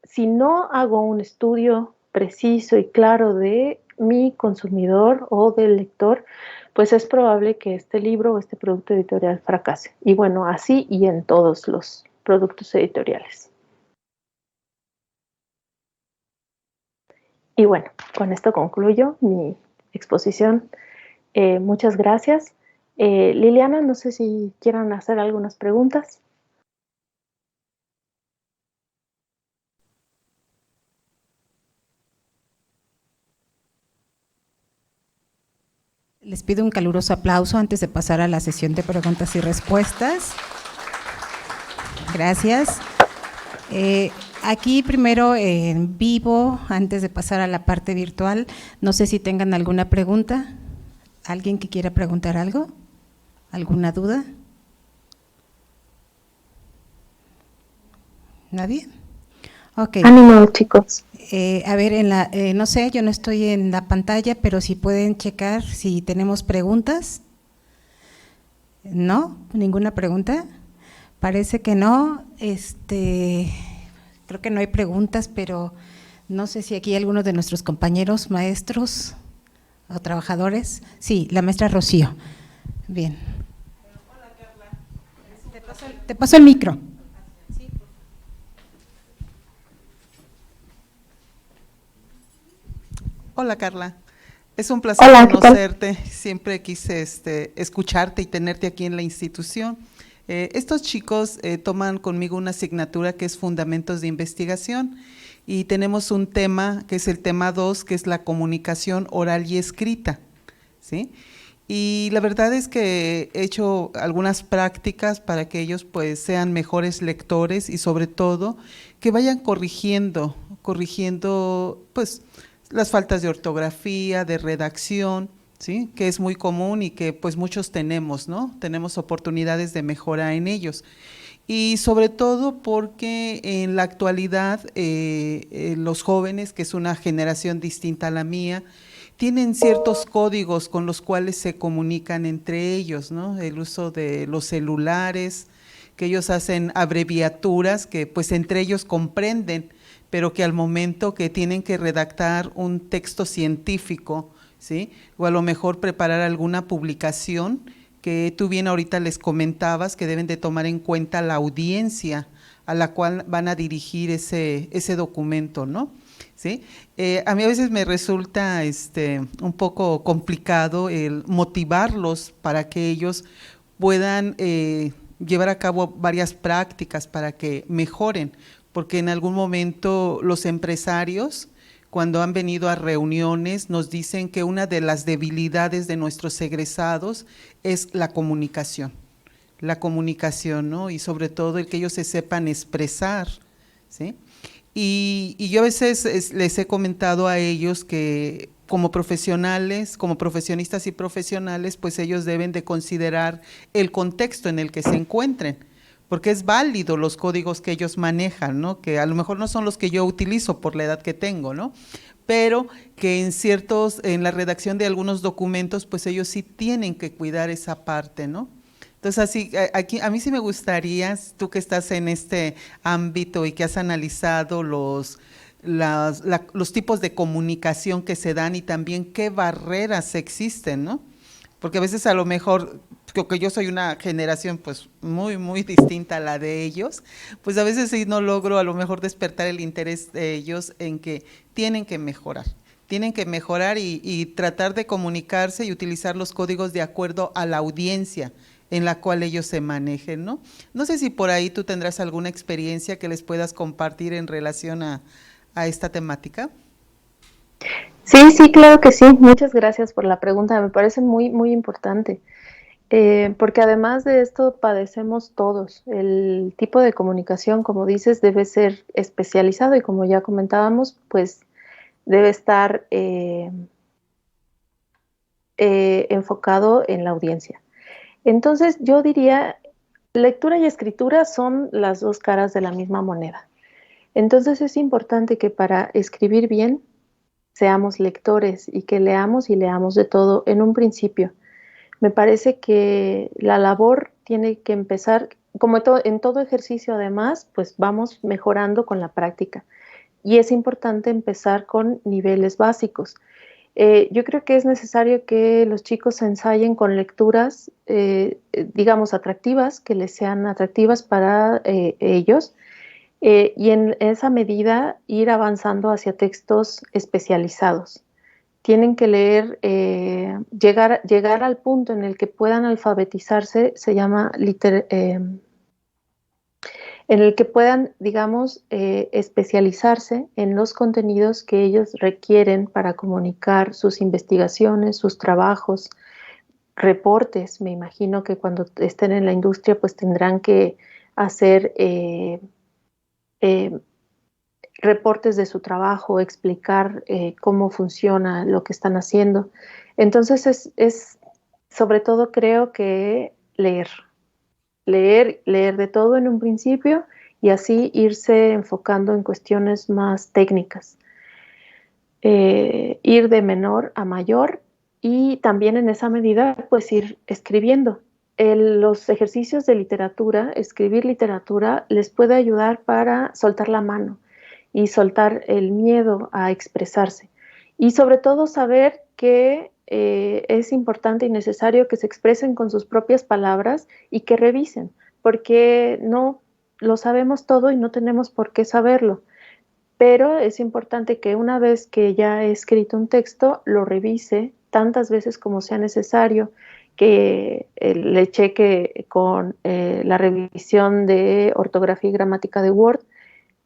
si no hago un estudio preciso y claro de mi consumidor o del lector, pues es probable que este libro o este producto editorial fracase. Y bueno, así y en todos los productos editoriales. Y bueno, con esto concluyo mi exposición. Muchas gracias. Liliana, no sé si quieran hacer algunas preguntas. Les pido un caluroso aplauso antes de pasar a la sesión de preguntas y respuestas. Gracias. Aquí primero en vivo, antes de pasar a la parte virtual, no sé si tengan alguna pregunta. ¿Alguien que quiera preguntar algo? ¿Alguna duda? ¿Nadie? Ok. Ánimo, chicos. A ver, no sé, yo no estoy en la pantalla, pero si pueden checar si tenemos preguntas. ¿No? ¿Ninguna pregunta? Parece que no. Creo que no hay preguntas, pero no sé si aquí algunos de nuestros compañeros maestros o trabajadores. Sí, la maestra Rocío. Bien. Hola, Carla. Te paso el micro. Hola, Carla. Es un placer conocerte. Siempre quise escucharte y tenerte aquí en la institución. Estos chicos toman conmigo una asignatura que es Fundamentos de Investigación y tenemos un tema que es el tema 2, que es la comunicación oral y escrita, ¿sí? Y la verdad es que he hecho algunas prácticas para que ellos pues sean mejores lectores y sobre todo que vayan corrigiendo pues las faltas de ortografía, de redacción, ¿sí? Que es muy común y que pues muchos tenemos, ¿no? Tenemos oportunidades de mejora en ellos. Y sobre todo porque en la actualidad los jóvenes, que es una generación distinta a la mía, tienen ciertos códigos con los cuales se comunican entre ellos, ¿no? El uso de los celulares, que ellos hacen abreviaturas que pues entre ellos comprenden, pero que al momento que tienen que redactar un texto científico, ¿sí? O a lo mejor preparar alguna publicación, que tú bien ahorita les comentabas que deben de tomar en cuenta la audiencia a la cual van a dirigir ese documento, ¿no? ¿Sí? A mí a veces me resulta un poco complicado el motivarlos para que ellos puedan llevar a cabo varias prácticas para que mejoren, porque en algún momento los empresarios, cuando han venido a reuniones, nos dicen que una de las debilidades de nuestros egresados es la comunicación, ¿no? Y sobre todo el que ellos se sepan expresar, ¿sí? Y yo a veces les he comentado a ellos que como profesionales, como profesionistas y profesionales, pues ellos deben de considerar el contexto en el que se encuentren, porque es válido los códigos que ellos manejan, ¿no? Que a lo mejor no son los que yo utilizo por la edad que tengo, ¿no? Pero que en la redacción de algunos documentos, pues ellos sí tienen que cuidar esa parte, ¿no? Entonces, así, aquí, a mí sí me gustaría, tú que estás en este ámbito y que has analizado los tipos de comunicación que se dan y también qué barreras existen, ¿no? Porque a veces a lo mejor, creo que yo soy una generación pues muy, muy distinta a la de ellos, pues a veces sí no logro a lo mejor despertar el interés de ellos en que tienen que mejorar y tratar de comunicarse y utilizar los códigos de acuerdo a la audiencia en la cual ellos se manejen, ¿no? No sé si por ahí tú tendrás alguna experiencia que les puedas compartir en relación a esta temática. Sí, claro que sí. Muchas gracias por la pregunta. Me parece muy, muy importante. Porque además de esto padecemos todos. El tipo de comunicación, como dices, debe ser especializado y como ya comentábamos, pues debe estar enfocado en la audiencia. Entonces yo diría, lectura y escritura son las dos caras de la misma moneda. Entonces es importante que para escribir bien seamos lectores y que leamos y leamos de todo en un principio. Me parece que la labor tiene que empezar, como en todo ejercicio además, pues vamos mejorando con la práctica. Y es importante empezar con niveles básicos. Yo creo que es necesario que los chicos ensayen con lecturas, digamos, atractivas, que les sean atractivas para ellos, y en esa medida ir avanzando hacia textos especializados. Tienen que leer, llegar al punto en el que puedan alfabetizarse, se llama en el que puedan, digamos, especializarse en los contenidos que ellos requieren para comunicar sus investigaciones, sus trabajos. reportes. Me imagino que cuando estén en la industria pues tendrán que hacer reportes de su trabajo, explicar cómo funciona lo que están haciendo. Entonces es sobre todo creo que leer de todo en un principio y así irse enfocando en cuestiones más técnicas. Ir de menor a mayor y también en esa medida pues ir escribiendo. Los ejercicios de literatura, escribir literatura, les puede ayudar para soltar la mano y soltar el miedo a expresarse. Y sobre todo saber que es importante y necesario que se expresen con sus propias palabras y que revisen, porque no lo sabemos todo y no tenemos por qué saberlo. Pero es importante que una vez que ya he escrito un texto, lo revise tantas veces como sea necesario, que le cheque con la revisión de ortografía y gramática de Word,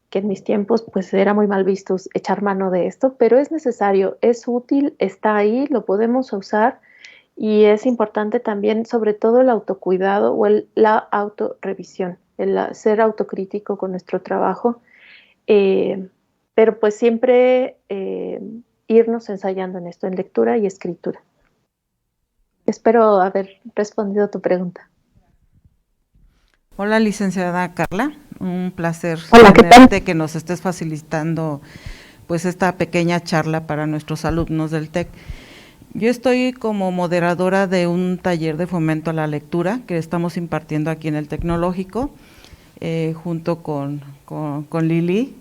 que en mis tiempos pues era muy mal visto echar mano de esto, pero es necesario, es útil, está ahí, lo podemos usar y es importante también sobre todo el autocuidado o la autorrevisión, el ser autocrítico con nuestro trabajo, eh, pero pues siempre irnos ensayando en esto, en lectura y escritura. Espero haber respondido a tu pregunta. Hola, licenciada Carla, un placer Hola, ¿qué tal? tenerte, que nos estés facilitando pues esta pequeña charla para nuestros alumnos del TEC. Yo estoy como moderadora de un taller de fomento a la lectura que estamos impartiendo aquí en el Tecnológico, junto con Lili.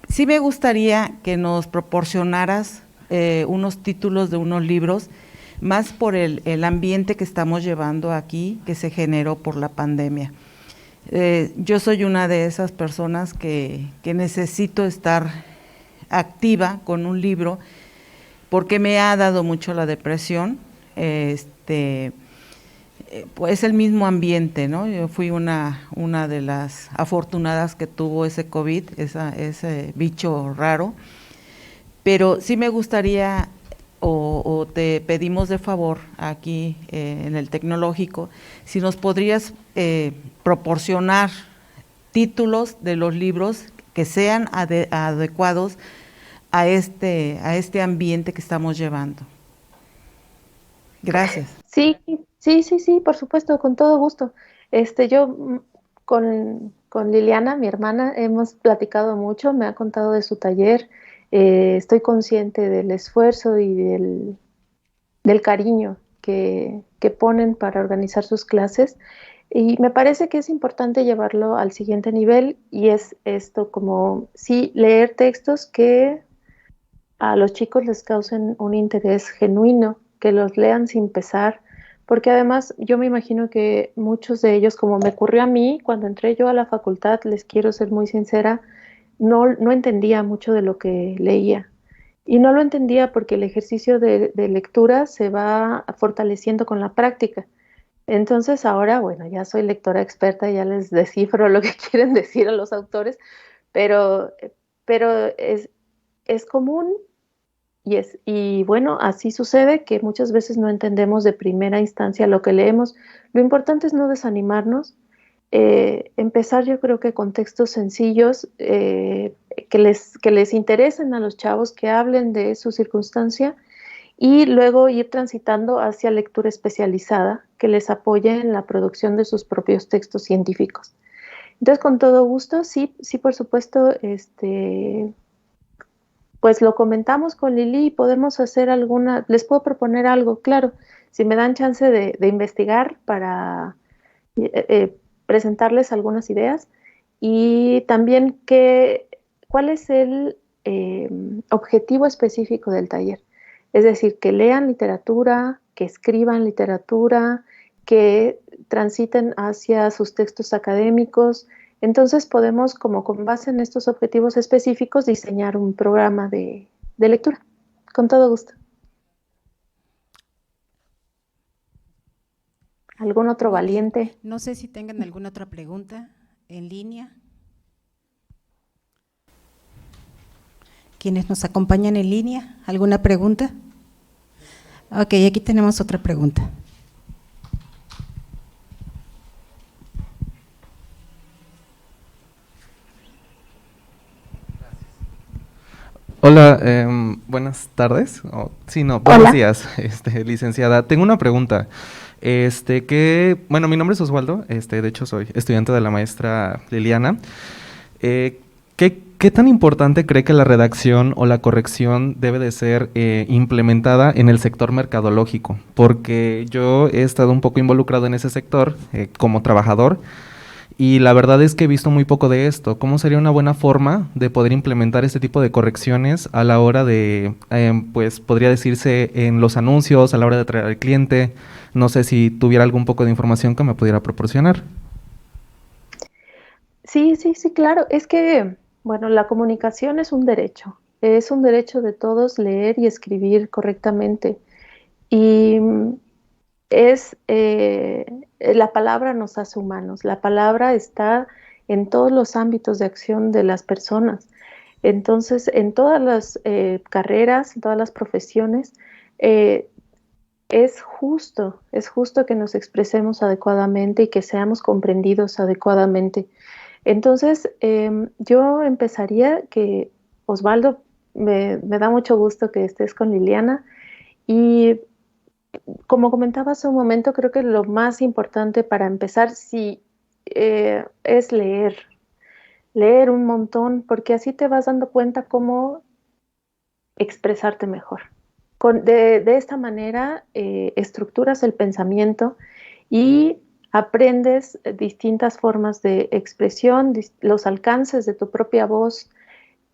Sí me gustaría que nos proporcionaras unos títulos de unos libros, más por el ambiente que estamos llevando aquí, que se generó por la pandemia. Yo soy una de esas personas que necesito estar activa con un libro, porque me ha dado mucho la depresión, pues el mismo ambiente, ¿no? Yo fui una de las afortunadas que tuvo ese COVID, ese bicho raro, pero sí me gustaría, o te pedimos de favor aquí en el Tecnológico, si nos podrías proporcionar títulos de los libros que sean adecuados a este ambiente que estamos llevando. Gracias. Sí, por supuesto, con todo gusto. Yo con Liliana, mi hermana, hemos platicado mucho, me ha contado de su taller, estoy consciente del esfuerzo y del cariño que ponen para organizar sus clases y me parece que es importante llevarlo al siguiente nivel y es esto como, sí, leer textos que a los chicos les causen un interés genuino, que los lean sin pesar, porque además yo me imagino que muchos de ellos, como me ocurrió a mí, cuando entré yo a la facultad, les quiero ser muy sincera, no entendía mucho de lo que leía. Y no lo entendía porque el ejercicio de lectura se va fortaleciendo con la práctica. Entonces ahora, bueno, ya soy lectora experta, ya les descifro lo que quieren decir a los autores, pero, pero es común y bueno, así sucede que muchas veces no entendemos de primera instancia lo que leemos. Lo importante es no desanimarnos, empezar yo creo que con textos sencillos que les interesen a los chavos, que hablen de su circunstancia y luego ir transitando hacia lectura especializada que les apoye en la producción de sus propios textos científicos. Entonces, con todo gusto, sí, por supuesto, pues lo comentamos con Lili y podemos hacer les puedo proponer algo, claro, si me dan chance de investigar para presentarles algunas ideas y también cuál es el objetivo específico del taller. Es decir, que lean literatura, que escriban literatura, que transiten hacia sus textos académicos. Entonces podemos, como con base en estos objetivos específicos, diseñar un programa de lectura. Con todo gusto. ¿Algún otro Muy bien. valiente? No sé si tengan alguna otra pregunta en línea. ¿Quienes nos acompañan en línea? ¿Alguna pregunta? Ok, aquí tenemos otra pregunta. Hola, buenas tardes. Buenos días, licenciada. Tengo una pregunta. Mi nombre es Osvaldo, de hecho soy estudiante de la maestra Liliana. ¿Qué tan importante cree que la redacción o la corrección debe de ser implementada en el sector mercadológico? Porque yo he estado un poco involucrado en ese sector como trabajador. Y la verdad es que he visto muy poco de esto. ¿Cómo sería una buena forma de poder implementar este tipo de correcciones a la hora de, pues podría decirse en los anuncios, a la hora de atraer al cliente? No sé si tuviera algún poco de información que me pudiera proporcionar. Sí, claro. Es que, bueno, la comunicación es un derecho. Es un derecho de todos leer y escribir correctamente. Y la palabra nos hace humanos. La palabra está en todos los ámbitos de acción de las personas. Entonces, en todas las carreras, en todas las profesiones, eh, es justo que nos expresemos adecuadamente y que seamos comprendidos adecuadamente. Entonces, yo empezaría que, Osvaldo, me da mucho gusto que estés con Liliana y como comentaba hace un momento, creo que lo más importante para empezar sí es leer un montón, porque así te vas dando cuenta cómo expresarte mejor. De esta manera estructuras el pensamiento y aprendes distintas formas de expresión, los alcances de tu propia voz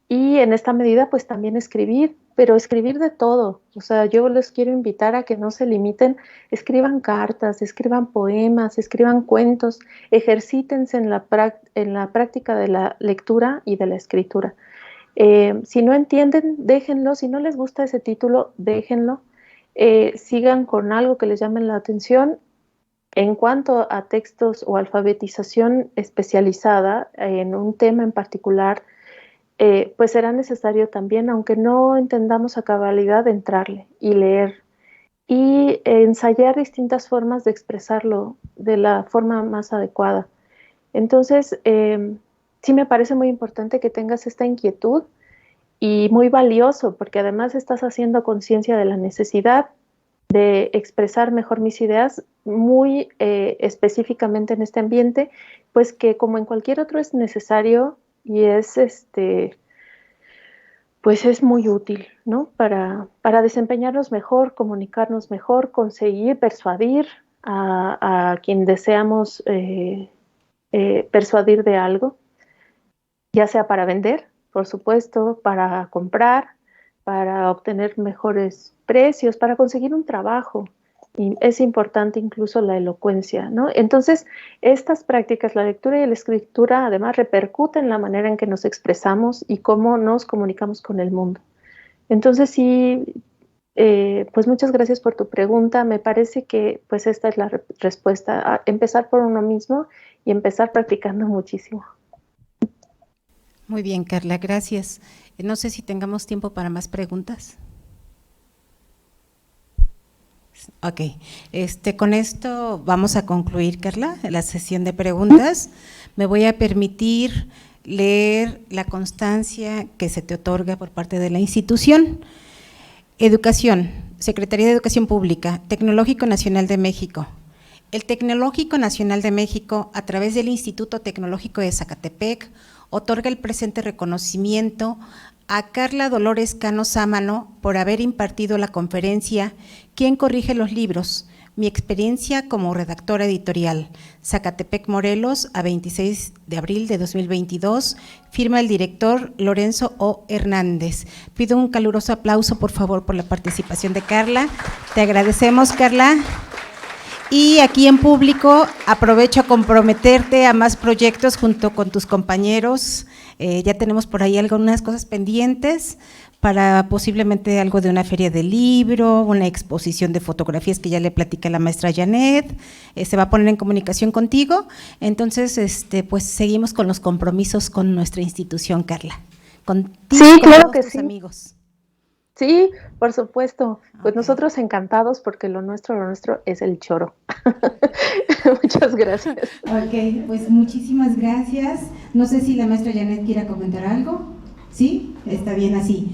y en esta medida pues también escribir, pero escribir de todo. O sea, yo les quiero invitar a que no se limiten, escriban cartas, escriban poemas, escriban cuentos, ejercítense en la práctica de la lectura y de la escritura. Si no entienden, déjenlo. Si no les gusta ese título, déjenlo. Sigan con algo que les llame la atención. En cuanto a textos o alfabetización especializada en un tema en particular, pues será necesario también, aunque no entendamos a cabalidad, entrarle y leer y ensayar distintas formas de expresarlo de la forma más adecuada. Entonces, sí me parece muy importante que tengas esta inquietud y muy valioso, porque además estás haciendo conciencia de la necesidad de expresar mejor mis ideas muy específicamente en este ambiente, pues que como en cualquier otro es necesario y pues es muy útil, ¿no? Para desempeñarnos mejor, comunicarnos mejor, conseguir persuadir a quien deseamos persuadir de algo, ya sea para vender, por supuesto, para comprar, para obtener mejores precios, para conseguir un trabajo. Y es importante incluso la elocuencia, ¿no? Entonces, estas prácticas, la lectura y la escritura, además repercuten en la manera en que nos expresamos y cómo nos comunicamos con el mundo. Entonces, sí, pues muchas gracias por tu pregunta. Me parece que pues esta es la respuesta, a empezar por uno mismo y empezar practicando muchísimo. Muy bien, Carla, gracias. No sé si tengamos tiempo para más preguntas. Ok, con esto vamos a concluir, Carla, la sesión de preguntas. Me voy a permitir leer la constancia que se te otorga por parte de la institución. Educación, Secretaría de Educación Pública, Tecnológico Nacional de México. El Tecnológico Nacional de México, a través del Instituto Tecnológico de Zacatepec, otorga el presente reconocimiento a Carla Dolores Cano Sámano por haber impartido la conferencia ¿Quién corrige los libros? Mi experiencia como redactora editorial, Zacatepec, Morelos, a 26 de abril de 2022, firma el director Lorenzo O. Hernández. Pido un caluroso aplauso, por favor, por la participación de Carla. Te agradecemos, Carla. Y aquí en público aprovecho a comprometerte a más proyectos junto con tus compañeros. Ya tenemos por ahí algunas cosas pendientes para posiblemente algo de una feria de libro, una exposición de fotografías que ya le platica la maestra Janet, se va a poner en comunicación contigo. Entonces, pues seguimos con los compromisos con nuestra institución, Carla. Contigo, Sí, con claro todos que tus sí. amigos. Sí, por supuesto. Pues Ok. nosotros encantados porque lo nuestro es el choro. Muchas gracias. Ok, pues muchísimas gracias. No sé si la maestra Janet quiera comentar algo. ¿Sí? Está bien así.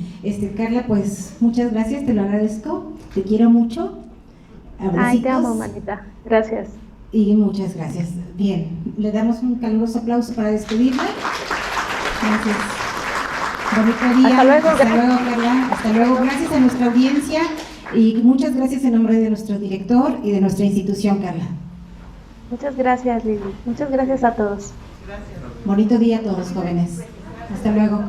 Carla, pues muchas gracias, te lo agradezco. Te quiero mucho. Ay, te amo, Abracitos. manita. Gracias. Y muchas gracias. Bien, le damos un caluroso aplauso para despedirla. Gracias. Bonito día. Hasta luego. Hasta luego, Carla. Hasta luego. Gracias a nuestra audiencia y muchas gracias en nombre de nuestro director y de nuestra institución, Carla. Muchas gracias, Lili. Muchas gracias a todos. Bonito día a todos, jóvenes. Hasta luego.